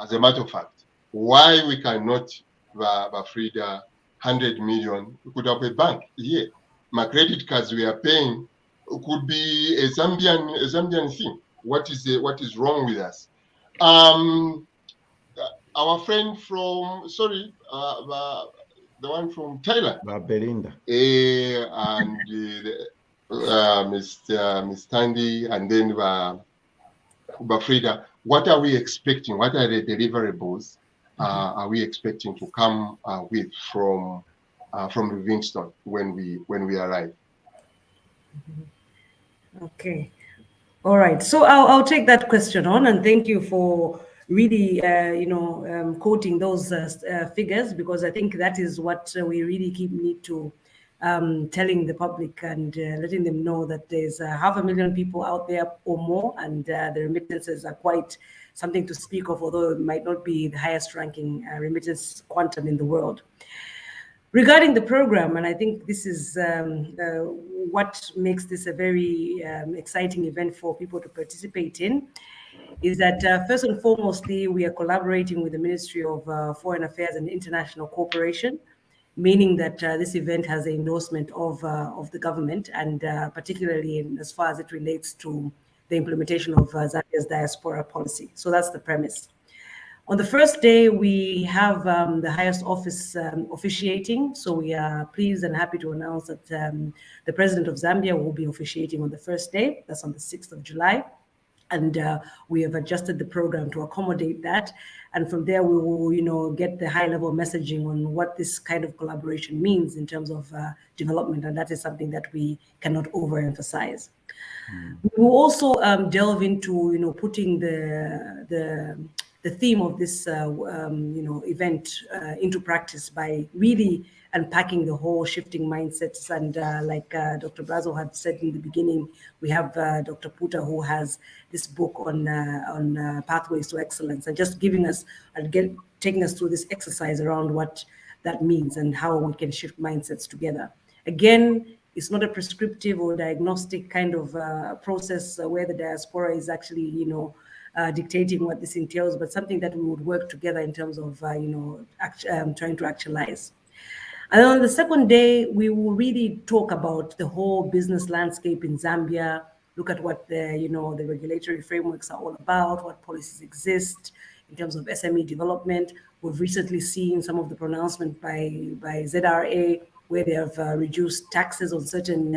as a matter of fact. Why we cannot, Bafrida, 100 million, we could have a bank here. My credit cards we are paying could be a Zambian thing. What is wrong with us? Our friend from, sorry, the one from Thailand. Belinda. And Ms. Tandy, and then Bafrida, what are we expecting? What are the deliverables are we expecting to come with from Livingston when we arrive? Okay. All right. So I'll take that question on, and thank you for really, quoting those figures, because I think that is what we really need to telling the public and letting them know that there's 500,000 people out there or more, and the remittances are quite something to speak of, although it might not be the highest ranking remittance quantum in the world. Regarding the program, and I think this is what makes this a very exciting event for people to participate in, is that first and foremostly, we are collaborating with the Ministry of Foreign Affairs and International Cooperation, meaning that this event has the endorsement of the government, and particularly as far as it relates to the implementation of Zambia's diaspora policy. So that's the premise. On the first day, we have the highest office officiating. So we are pleased and happy to announce that the President of Zambia will be officiating on the first day. That's on the 6th of July. And we have adjusted the program to accommodate that. And from there, we will, get the high-level messaging on what this kind of collaboration means in terms of development. And that is something that we cannot overemphasize. We will also delve into, putting the theme of this, event into practice by really unpacking the whole shifting mindsets. And like Dr. Brazo had said in the beginning, we have Dr. Puta, who has this book on pathways to excellence, and just giving us and taking us through this exercise around what that means and how we can shift mindsets together. Again, it's not a prescriptive or diagnostic kind of process where the diaspora is actually, dictating what this entails, but something that we would work together in terms of, trying to actualize. And on the second day, we will really talk about the whole business landscape in Zambia, look at what the regulatory frameworks are all about, what policies exist in terms of SME development. We've recently seen some of the pronouncement by ZRA, where they have reduced taxes on certain,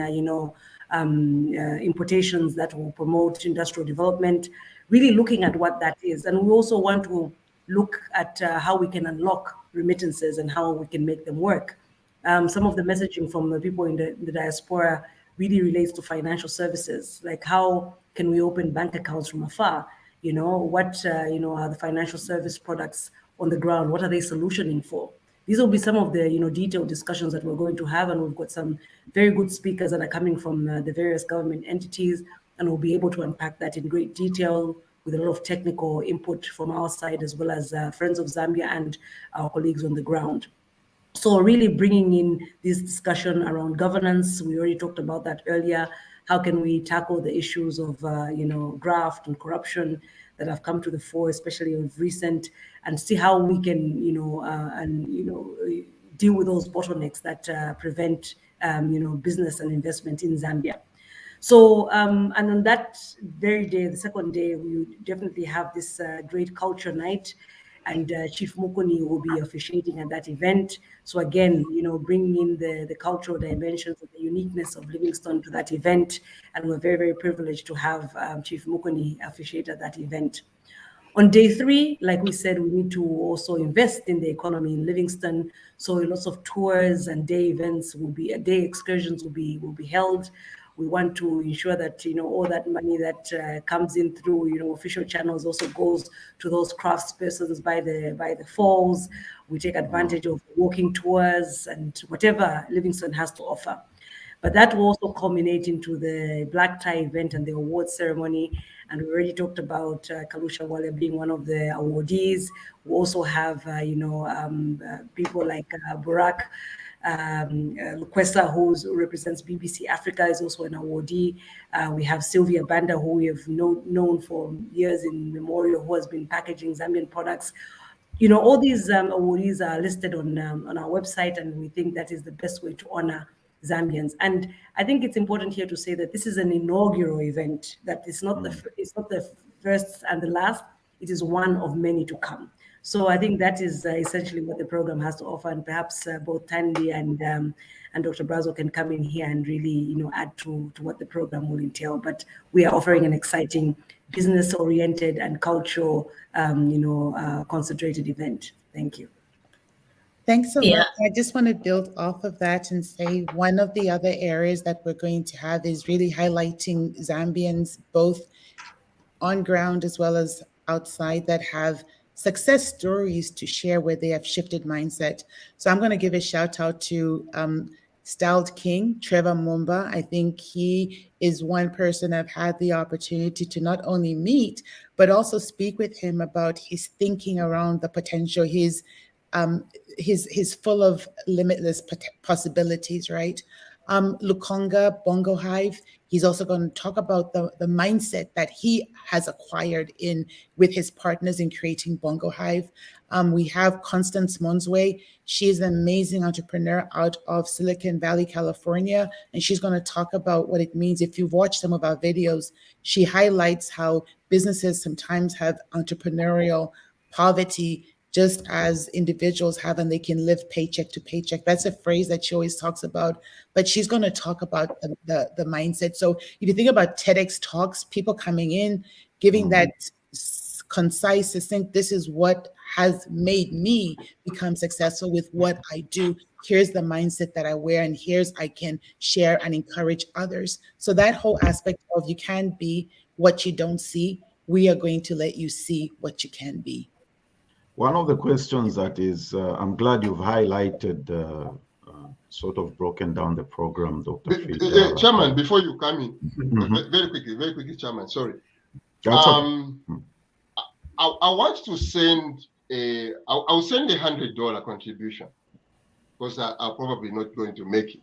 importations that will promote industrial development, really looking at what that is. And we also want to look at how we can unlock remittances and how we can make them work. Some of the messaging from the people in the diaspora really relates to financial services, like how can we open bank accounts from afar? What are the financial service products on the ground? What are they solutioning for? These will be some of the detailed discussions that we're going to have, and we've got some very good speakers that are coming from the various government entities, and we'll be able to unpack that in great detail with a lot of technical input from our side, as well as Friends of Zambia and our colleagues on the ground. So really bringing in this discussion around governance, we already talked about that earlier. How can we tackle the issues of graft and corruption that have come to the fore, especially of recent, and see how we can deal with those bottlenecks that prevent business and investment in Zambia. So, and on that very day, the second day, we definitely have this great culture night, and Chief Mukuni will be officiating at that event. So again, bringing in the cultural dimensions and the uniqueness of Livingston to that event, and we're very, very privileged to have Chief Mukuni officiate at that event. On day 3, like we said, we need to also invest in the economy in Livingston. So lots of tours and day events day excursions will be held. We want to ensure that all that money that comes in through official channels also goes to those craftspersons by the falls. We take advantage of walking tours and whatever Livingston has to offer. But that will also culminate into the black tie event and the award ceremony. And we already talked about Kalusha Wale being one of the awardees. We also have people like Burak Lukwesa, who represents BBC Africa, is also an awardee. We have Sylvia Banda, who we have known for years in memorial, who has been packaging Zambian products. All these awardees are listed on our website, and we think that is the best way to honor Zambians. And I think it's important here to say that this is an inaugural event, that it's not the first and the last, it is one of many to come. So I think that is essentially what the program has to offer, and perhaps both Tandy and Dr. Brazo can come in here and really add to what the program will entail. But we are offering an exciting business-oriented and cultural concentrated event. Thank you. Thanks so Yeah. much. I just want to build off of that and say one of the other areas that we're going to have is really highlighting Zambians, both on ground as well as outside, that have success stories to share where they have shifted mindset. So I'm going to give a shout out to Styled King, Trevor Mumba. I think he is one person I've had the opportunity to not only meet, but also speak with him about his thinking around the potential. He's full of limitless possibilities, right? Lukonga Bongo Hive, he's also going to talk about the mindset that he has acquired with his partners in creating Bongo Hive. We have Constance Monsway. She's an amazing entrepreneur out of Silicon Valley, California, and she's going to talk about what it means. If you've watched some of our videos, she highlights how businesses sometimes have entrepreneurial poverty just as individuals have, and they can live paycheck to paycheck. That's a phrase that she always talks about, but she's going to talk about the mindset. So if you think about TEDx talks, people coming in, giving that concise, succinct, this is what has made me become successful with what I do. Here's the mindset that I wear, and here's I can share and encourage others. So that whole aspect of you can't be what you don't see, we are going to let you see what you can be. One of the questions that is, I'm glad you've highlighted, sort of broken down the program, Dr. Phil. Chairman, before you come in, very quickly, Chairman, sorry. Okay. I want to send I'll send $100 contribution, because I'm probably not going to make it,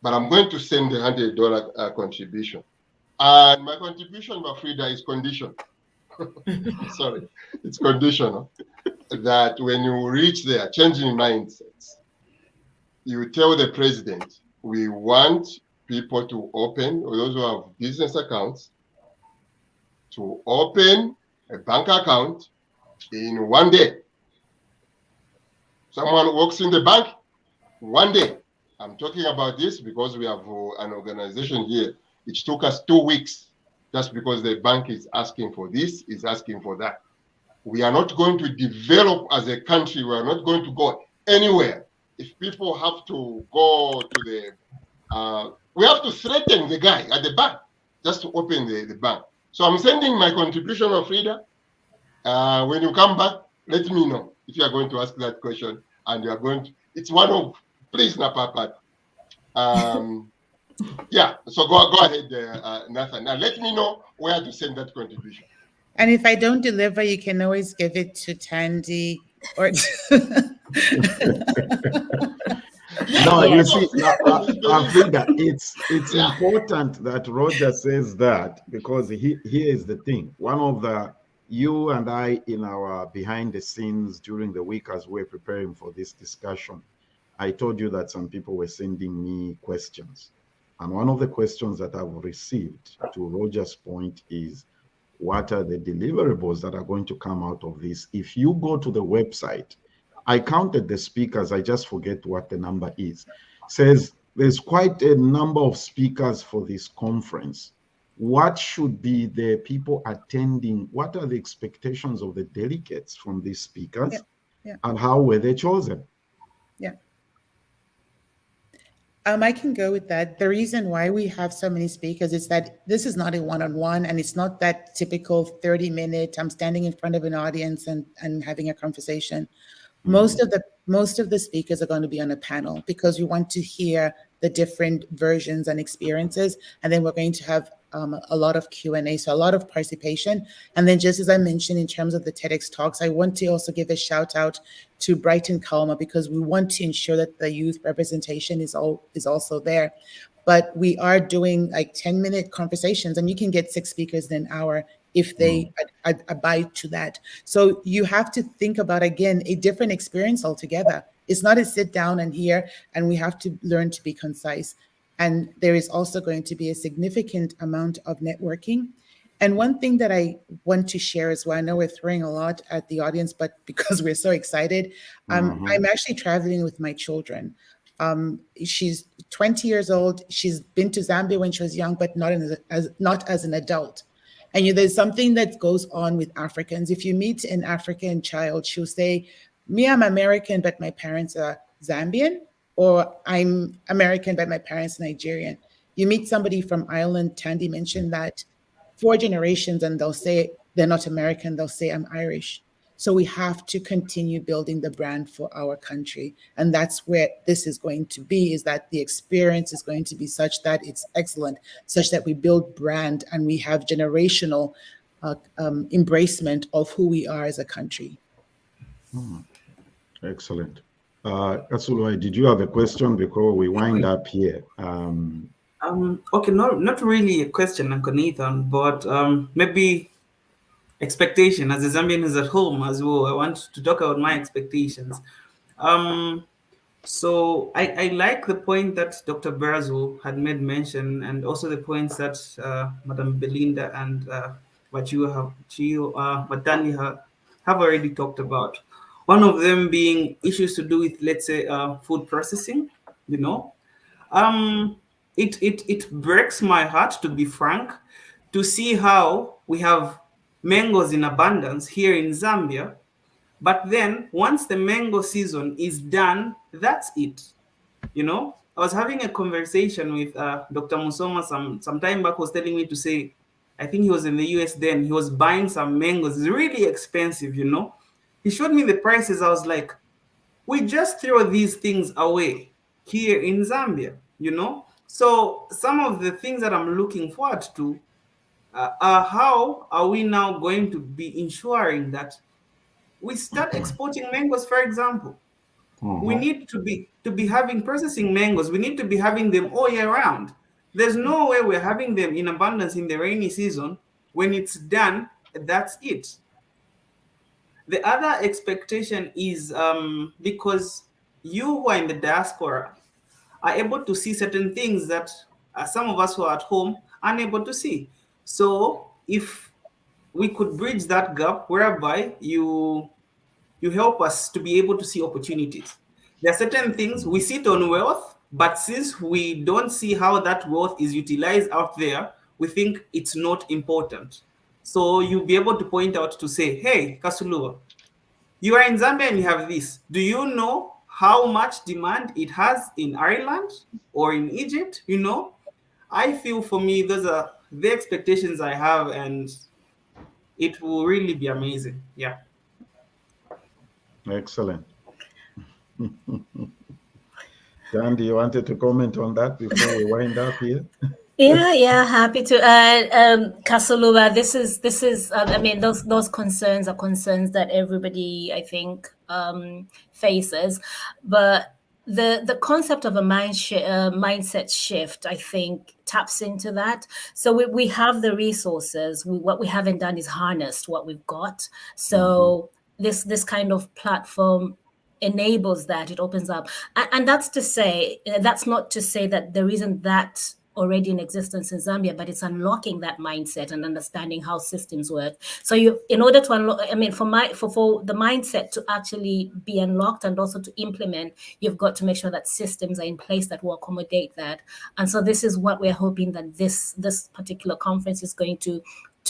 but I'm going to send the $100 contribution. And my contribution, Frida, is conditional. Sorry, it's conditional. That when you reach there, changing mindsets, you tell the president, we want people to open, or those who have business accounts, to open a bank account in 1 day. Someone walks in the bank, 1 day. I'm talking about this because we have an organization here. It took us 2 weeks just because the bank is asking for this, is asking for that. We are not going to develop as a country. We are not going to go anywhere. If people have to go to the, we have to threaten the guy at the bank just to open the bank. So I'm sending my contribution of Frida. When you come back, let me know if you are going to ask that question and you are going to, it's one of, please, Napapat. Yeah, so go ahead, Nathan. Now let me know where to send that contribution. And if I don't deliver, you can always give it to Tandy or. No, you Yes. see, Afrida, it's important that Roger says that, because here is the thing. One of the, you and I, in our behind the scenes during the week as we're preparing for this discussion, I told you that some people were sending me questions. And one of the questions that I've received, to Roger's point, is what are the deliverables that are going to come out of this? If you go to the website, I counted the speakers, I just forget what the number is. Says there's quite a number of speakers for this conference. What should be the people attending? What are the expectations of the delegates from these speakers? And how were they chosen? I can go with that. The reason why we have so many speakers is that this is not a one-on-one, and it's not that typical 30-minute, I'm standing in front of an audience and having a conversation. Most of the speakers are going to be on a panel, because we want to hear the different versions and experiences. And then we're going to have a lot of Q&A, so a lot of participation. And then, just as I mentioned, in terms of the TEDx talks, I want to also give a shout out to Brighton Kalma, because we want to ensure that the youth representation is also there. But we are doing like 10-minute conversations, and you can get 6 speakers in an hour if they abide to that. So you have to think about, again, a different experience altogether. It's not a sit down and hear, and we have to learn to be concise. And there is also going to be a significant amount of networking. And one thing that I want to share as well, I know we're throwing a lot at the audience, but because we're so excited, I'm actually traveling with my children. She's 20 years old. She's been to Zambia when she was young, but not as an adult. And there's something that goes on with Africans. If you meet an African child, she'll say, me, I'm American, but my parents are Zambian, or I'm American, but my parents are Nigerian. You meet somebody from Ireland, Tandy mentioned that, 4 generations, and they'll say they're not American, they'll say I'm Irish. So we have to continue building the brand for our country. And that's where this is going to be, is that the experience is going to be such that it's excellent, such that we build brand and we have generational embracement of who we are as a country. Excellent. Kasulu, did you have a question before we wind up here? Okay, not really a question, Uncle Nathan, but maybe expectation. As a Zambian who's at home as well, I want to talk about my expectations. So I like the point that Dr. Berzo had made mention, and also the points that Madam Belinda and Matani have already talked about. One of them being issues to do with, let's say, food processing. It breaks my heart, to be frank, to see how we have mangoes in abundance here in Zambia, but then once the mango season is done, that's it. I was having a conversation with Dr. Musoma some time back, was telling me to say, I think he was in the US then, he was buying some mangoes, it's really expensive, He showed me the prices. I was like, we just throw these things away here in Zambia, So some of the things that I'm looking forward to are how are we now going to be ensuring that we start exporting mangoes, for example. We need to be having processing mangoes. We need to be having them all year round. There's no way we're having them in abundance in the rainy season. When it's done, that's it. The other expectation is because you who are in the diaspora are able to see certain things that some of us who are at home are unable to see. So if we could bridge that gap whereby you help us to be able to see opportunities. There are certain things we sit on wealth, but since we don't see how that wealth is utilized out there, we think it's not important. So you'll be able to point out to say, hey, Kasuluwa, you are in Zambia and you have this. Do you know how much demand it has in Ireland or in Egypt? I feel for me, those are the expectations I have, and it will really be amazing. Yeah. Excellent. Dandy, you wanted to comment on that before we wind up here? Yeah, happy to. Kasuluba, this is. I mean, those concerns are concerns that everybody, I think, faces, but the concept of a mindset shift, I think, taps into that. So we have the resources. What we haven't done is harnessed what we've got. So this kind of platform enables that. It opens up, and that's not to say that there isn't that already in existence in Zambia, but it's unlocking that mindset and understanding how systems work. So in order to unlock, I mean, for the mindset to actually be unlocked and also to implement, you've got to make sure that systems are in place that will accommodate that. And so this is what we're hoping that this particular conference is going to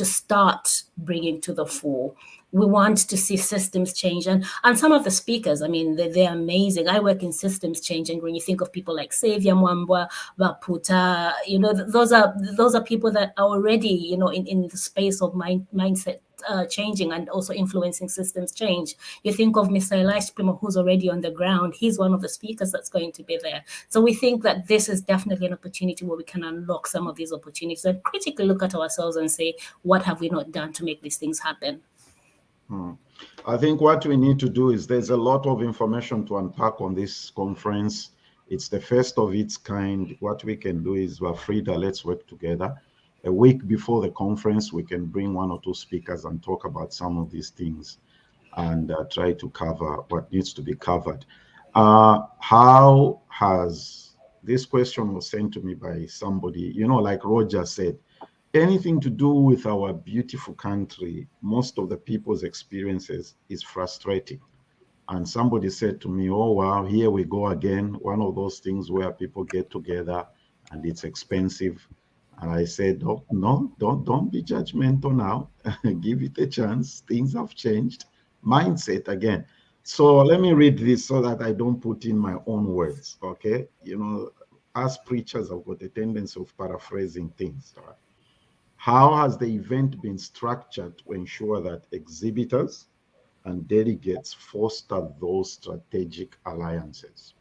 start bringing to the fore. We want to see systems change. And some of the speakers, I mean, they're amazing. I work in systems change. And when you think of people like Xavier Mwambwa, Vaputa, those are people that are already, in the space of mindset changing and also influencing systems change. You think of Mr. Elias Primo, who's already on the ground. He's one of the speakers that's going to be there. So we think that this is definitely an opportunity where we can unlock some of these opportunities and critically look at ourselves and say, what have we not done to make these things happen? I think what we need to do is there's a lot of information to unpack on this conference. It's the first of its kind. What we can do is, Frida, let's work together. A week before the conference, we can bring one or two speakers and talk about some of these things and try to cover what needs to be covered. How has this question was sent to me by somebody, like Roger said, anything to do with our beautiful country, most of the people's experiences is frustrating. And somebody said to me, oh, wow, here we go again. One of those things where people get together and it's expensive. And I said, oh, no, don't be judgmental now. Give it a chance. Things have changed. Mindset again. So let me read this so that I don't put in my own words, okay? Us preachers have got a tendency of paraphrasing things, all right? How has the event been structured to ensure that exhibitors and delegates foster those strategic alliances?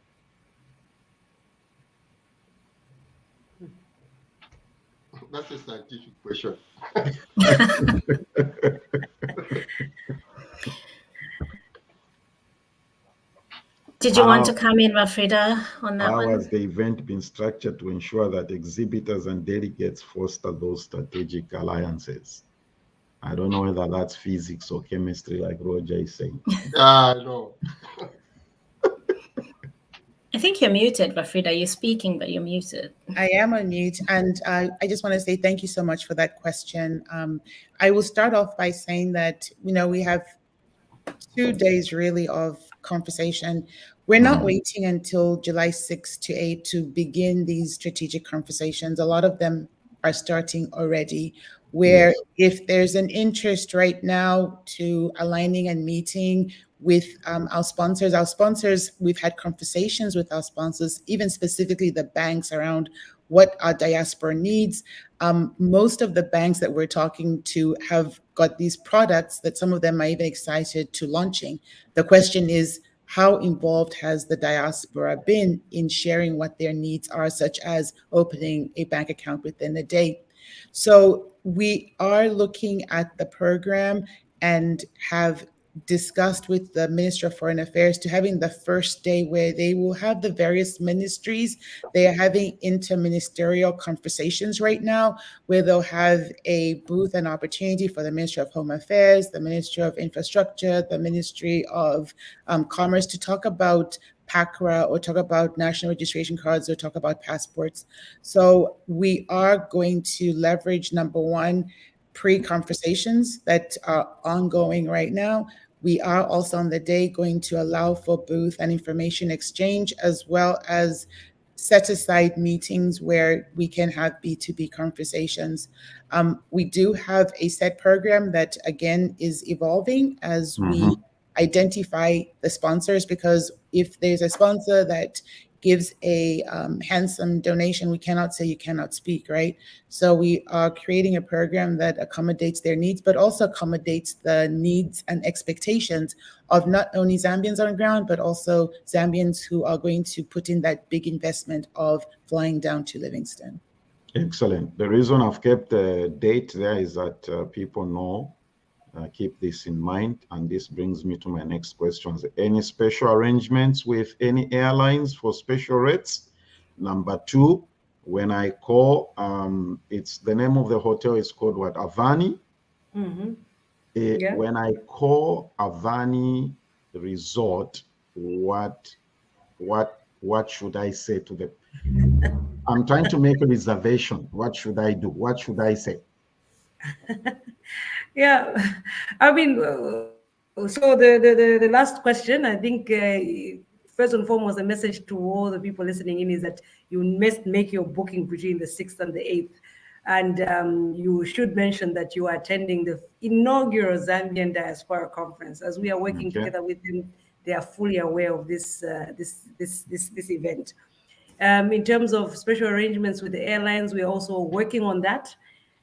That's a scientific question. Did you want to come in, Rafrida, on that one? How has the event been structured to ensure that exhibitors and delegates foster those strategic alliances? I don't know whether that's physics or chemistry, like Roger is saying. No. I think you're muted, Rafrida. You're speaking, but you're muted. I am on mute, and I just want to say thank you so much for that question. I will start off by saying that, we have 2 days really of conversation. We're not waiting until July 6th to 8th to begin these strategic conversations. A lot of them are starting already, where if there's an interest right now to aligning and meeting with our sponsors, we've had conversations with our sponsors, even specifically the banks, around what our diaspora needs. Most of the banks that we're talking to have got these products that some of them are even excited to launching. The question is, how involved has the diaspora been in sharing what their needs are, such as opening a bank account within a day? So we are looking at the program and have discussed with the Minister of Foreign Affairs to having the first day where they will have the various ministries. They are having interministerial conversations right now, where they'll have a booth and opportunity for the Ministry of Home Affairs, the Ministry of Infrastructure, the Ministry of Commerce to talk about PACRA or talk about national registration cards or talk about passports. So we are going to leverage, number one, pre-conversations that are ongoing right now. We are also on the day going to allow for booth and information exchange, as well as set aside meetings where we can have B2B conversations. We do have a set program that, again, is evolving as we identify the sponsors, because if there's a sponsor that gives a handsome donation, we cannot say you cannot speak, right? So we are creating a program that accommodates their needs, but also accommodates the needs and expectations of not only Zambians on the ground, but also Zambians who are going to put in that big investment of flying down to Livingston. Excellent. The reason I've kept the date there is that people know, keep this in mind. And this brings me to my next question. Any special arrangements with any airlines for special rates? Number two, when I call, it's the name of the hotel is called what? Avani. Yeah. When I call Avani Resort, what should I say to them? I'm trying to make a reservation. What should I do? What should I say? Yeah, I mean, so the last question, I think, first and foremost, the message to all the people listening in is that you must make your booking between the 6th and the 8th. And you should mention that you are attending the inaugural Zambian Diaspora Conference. As we are working together with them, they are fully aware of this event. In terms of special arrangements with the airlines, we are also working on that.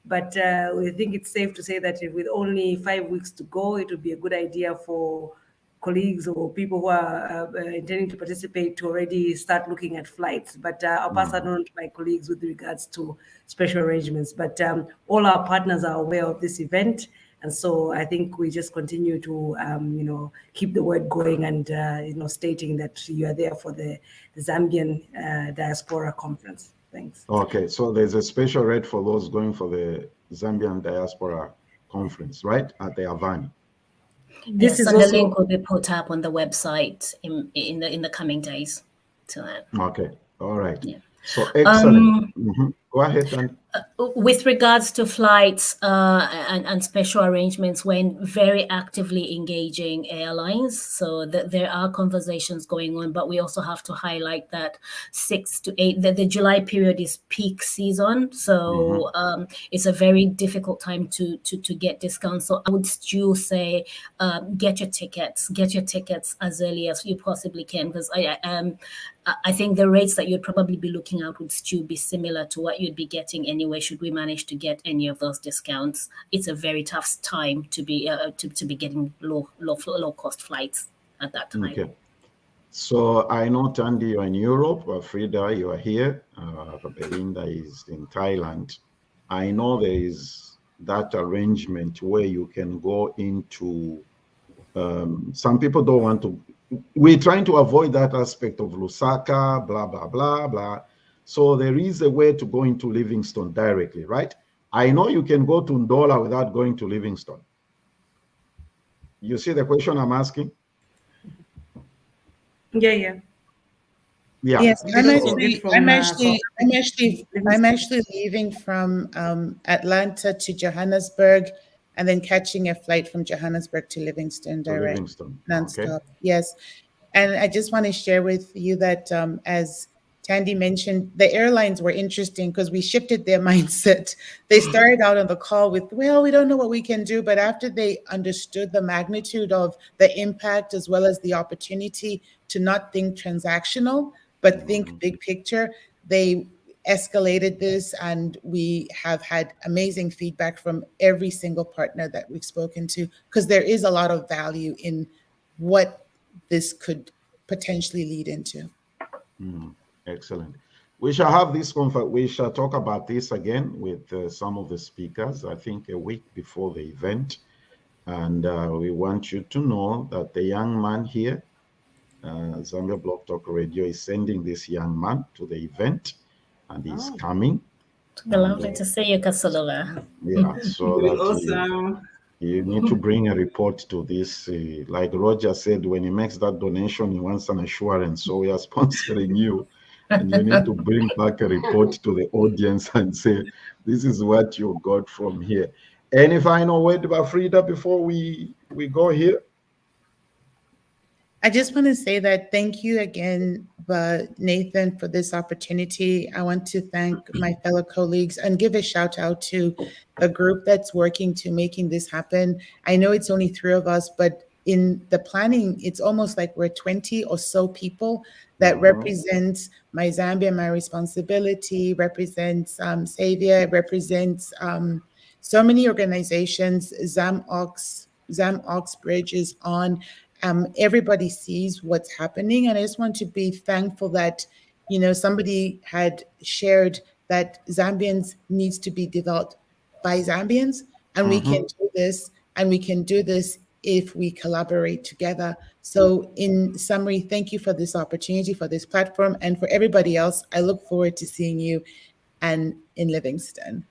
But we think it's safe to say that with only 5 weeks to go, it would be a good idea for colleagues or people who are intending to participate to already start looking at flights. But I'll pass that on to my colleagues with regards to special arrangements. But all our partners are aware of this event. And so I think we just continue to, keep the word going and, stating that you are there for the Zambian Diaspora Conference. Thanks. Okay, so there's a special rate for those going for the Zambian Diaspora Conference, right, at the Avani. Yes, and the link will be put up on the website in the coming days to that. Okay, all right. Yeah. So excellent. Go ahead. And with regards to flights and special arrangements, when very actively engaging airlines, so there are conversations going on, but we also have to highlight that 6 to 8, the July period is peak season, so it's a very difficult time to get discounts. So I would still say get your tickets as early as you possibly can, because I think the rates that you'd probably be looking at would still be similar to what you'd be getting anyway. Should we manage to get any of those discounts, it's a very tough time to be getting low cost flights at that time. Okay. So I know Tandy, you're in Europe. Frida, you are here. Belinda is in Thailand. I know there is that arrangement where you can go into. Some people don't want to. We're trying to avoid that aspect of Lusaka, blah, blah, blah, blah. So there is a way to go into Livingston directly, right? I know you can go to Ndola without going to Livingston. You see the question I'm asking? Yeah. Yes, I'm actually leaving from Atlanta to Johannesburg, and then catching a flight from Johannesburg to Livingston direct, nonstop. Okay. Yes, and I just want to share with you that as Tandy mentioned, the airlines were interesting because we shifted their mindset. They started out on the call with, well, we don't know what we can do, but after they understood the magnitude of the impact as well as the opportunity to not think transactional, but think big picture, they escalated this, and we have had amazing feedback from every single partner that we've spoken to, because there is a lot of value in what this could potentially lead into. Excellent. We shall have this we shall talk about this again with some of the speakers, I think a week before the event. And we want you to know that the young man here, Zambia Blog Talk Radio, is sending this young man to the event, and he's coming. Lovely to see you, Kasalova. Yeah, so that awesome. You need to bring a report to this. Like Roger said, when he makes that donation, he wants an assurance. So we are sponsoring you, and you need to bring back a report to the audience and say, this is what you got from here. Any final word about Frida before we go here? I just want to say that thank you again, Nathan, for this opportunity. I want to thank my fellow colleagues and give a shout out to a group that's working to making this happen. I know it's only 3 of us, but in the planning, it's almost like we're 20 or so people that represents My Zambia, My Responsibility, represents Savior, represents so many organizations, ZamOx Bridge is on. Everybody sees what's happening. And I just want to be thankful that, you know, somebody had shared that Zambians needs to be developed by Zambians, and we can do this, and we can do this if we collaborate together. So in summary, thank you for this opportunity, for this platform, and for everybody else, I look forward to seeing you and in Livingston.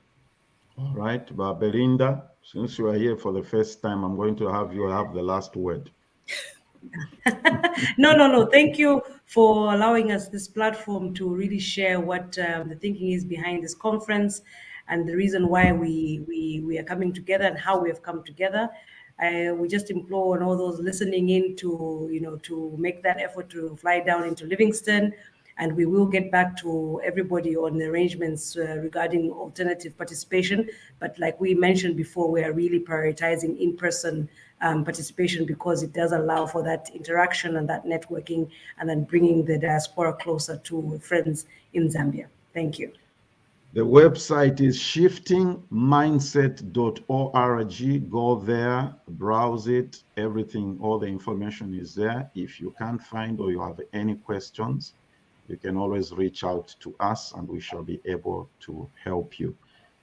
All right, Belinda, since you are here for the first time, I'm going to have you have the last word. No. Thank you for allowing us this platform to really share what the thinking is behind this conference and the reason why we are coming together and how we have come together. We just implore on all those listening in to, you know, to make that effort to fly down into Livingston, and we will get back to everybody on the arrangements regarding alternative participation. But like we mentioned before, we are really prioritizing in-person participation because it does allow for that interaction and that networking, and then bringing the diaspora closer to friends in Zambia. Thank you. The website is shiftingmindset.org. Go there, browse it, everything, all the information is there. If you can't find or you have any questions, you can always reach out to us and we shall be able to help you.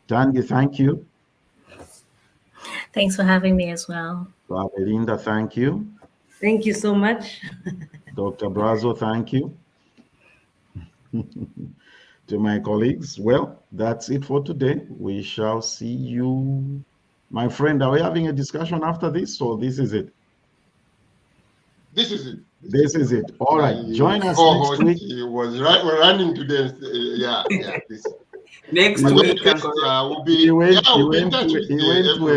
Tangi, thank you. Thanks for having me as well. Belinda, thank you. Thank you so much. Dr. Brazo, thank you. To my colleagues, well, that's it for today. We shall see you. My friend, are we having a discussion after this, or this is it? This is it. This is it. All right. Join us next week. He was running today. Yeah. This. Next And week, next, we'll be, He went we'll be to in touch with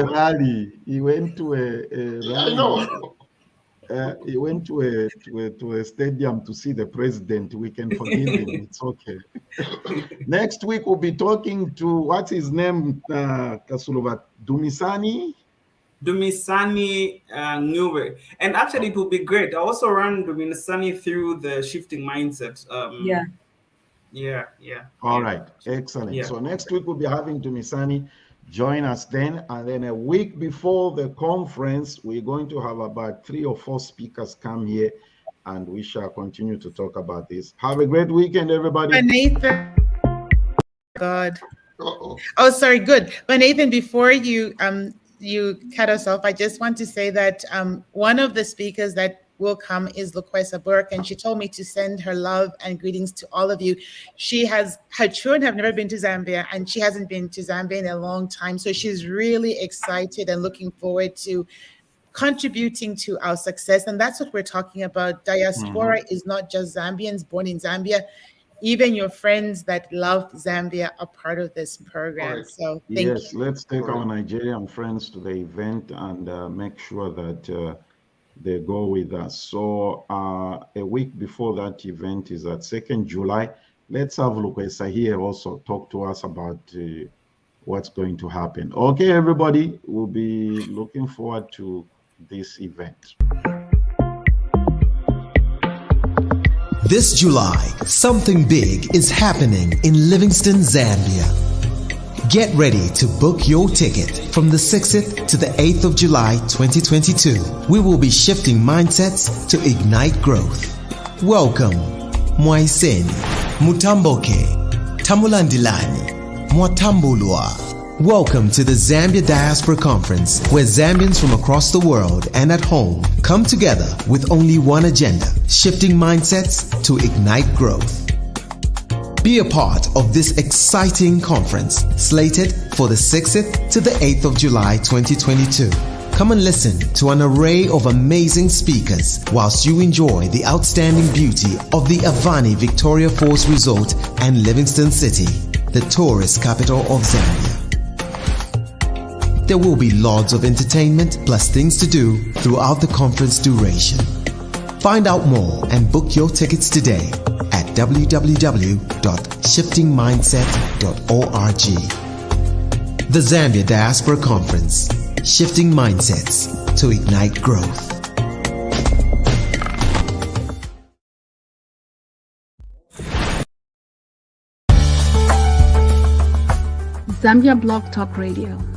a rally. He went to a Yeah, rally. I know. He went to a stadium to see the president. We can forgive him. It's okay. Next week we'll be talking to, what's his name, Kasulova, Dumisani Ngube. And actually, it will be great. I also run Dumisani through the shifting mindset. Yeah. All right, excellent. Yeah. So next week we'll be having Dumisani join us then, and then a week before the conference, we're going to have about 3 or 4 speakers come here, and we shall continue to talk about this. Have a great weekend, everybody. But Nathan, God. Uh-oh. Oh, sorry, good. But Nathan, before you cut us off, I just want to say that one of the speakers that will come is Laquesa Burke, and she told me to send her love and greetings to all of you. Her children have never been to Zambia, and she hasn't been to Zambia in a long time, so she's really excited and looking forward to contributing to our success. And that's what we're talking about. Diaspora is not just Zambians born in Zambia. Even your friends that love Zambia are part of this program. Correct. So thank you. Yes, let's take our Nigerian friends to the event and make sure that they go with us. So a week before that event is at 2nd July. Let's have Lukwesa here also talk to us about what's going to happen. Okay, everybody, we'll be looking forward to this event. This July, something big is happening in Livingston, Zambia. Get ready to book your ticket from the 6th to the 8th of July 2022. We will be shifting mindsets to ignite growth. Welcome, Mwaiseni, Mutamboke, Tamulandilani, Mwatambulwa. Welcome to the Zambia Diaspora Conference, where Zambians from across the world and at home come together with only one agenda: shifting mindsets to ignite growth. Be a part of this exciting conference, slated for the 6th to the 8th of July 2022. Come and listen to an array of amazing speakers whilst you enjoy the outstanding beauty of the Avani Victoria Falls Resort and Livingston City, the tourist capital of Zambia. There will be lots of entertainment plus things to do throughout the conference duration. Find out more and book your tickets today at www.shiftingmindset.org. The Zambia Diaspora Conference, shifting mindsets to ignite growth. Zambia Blog Talk Radio.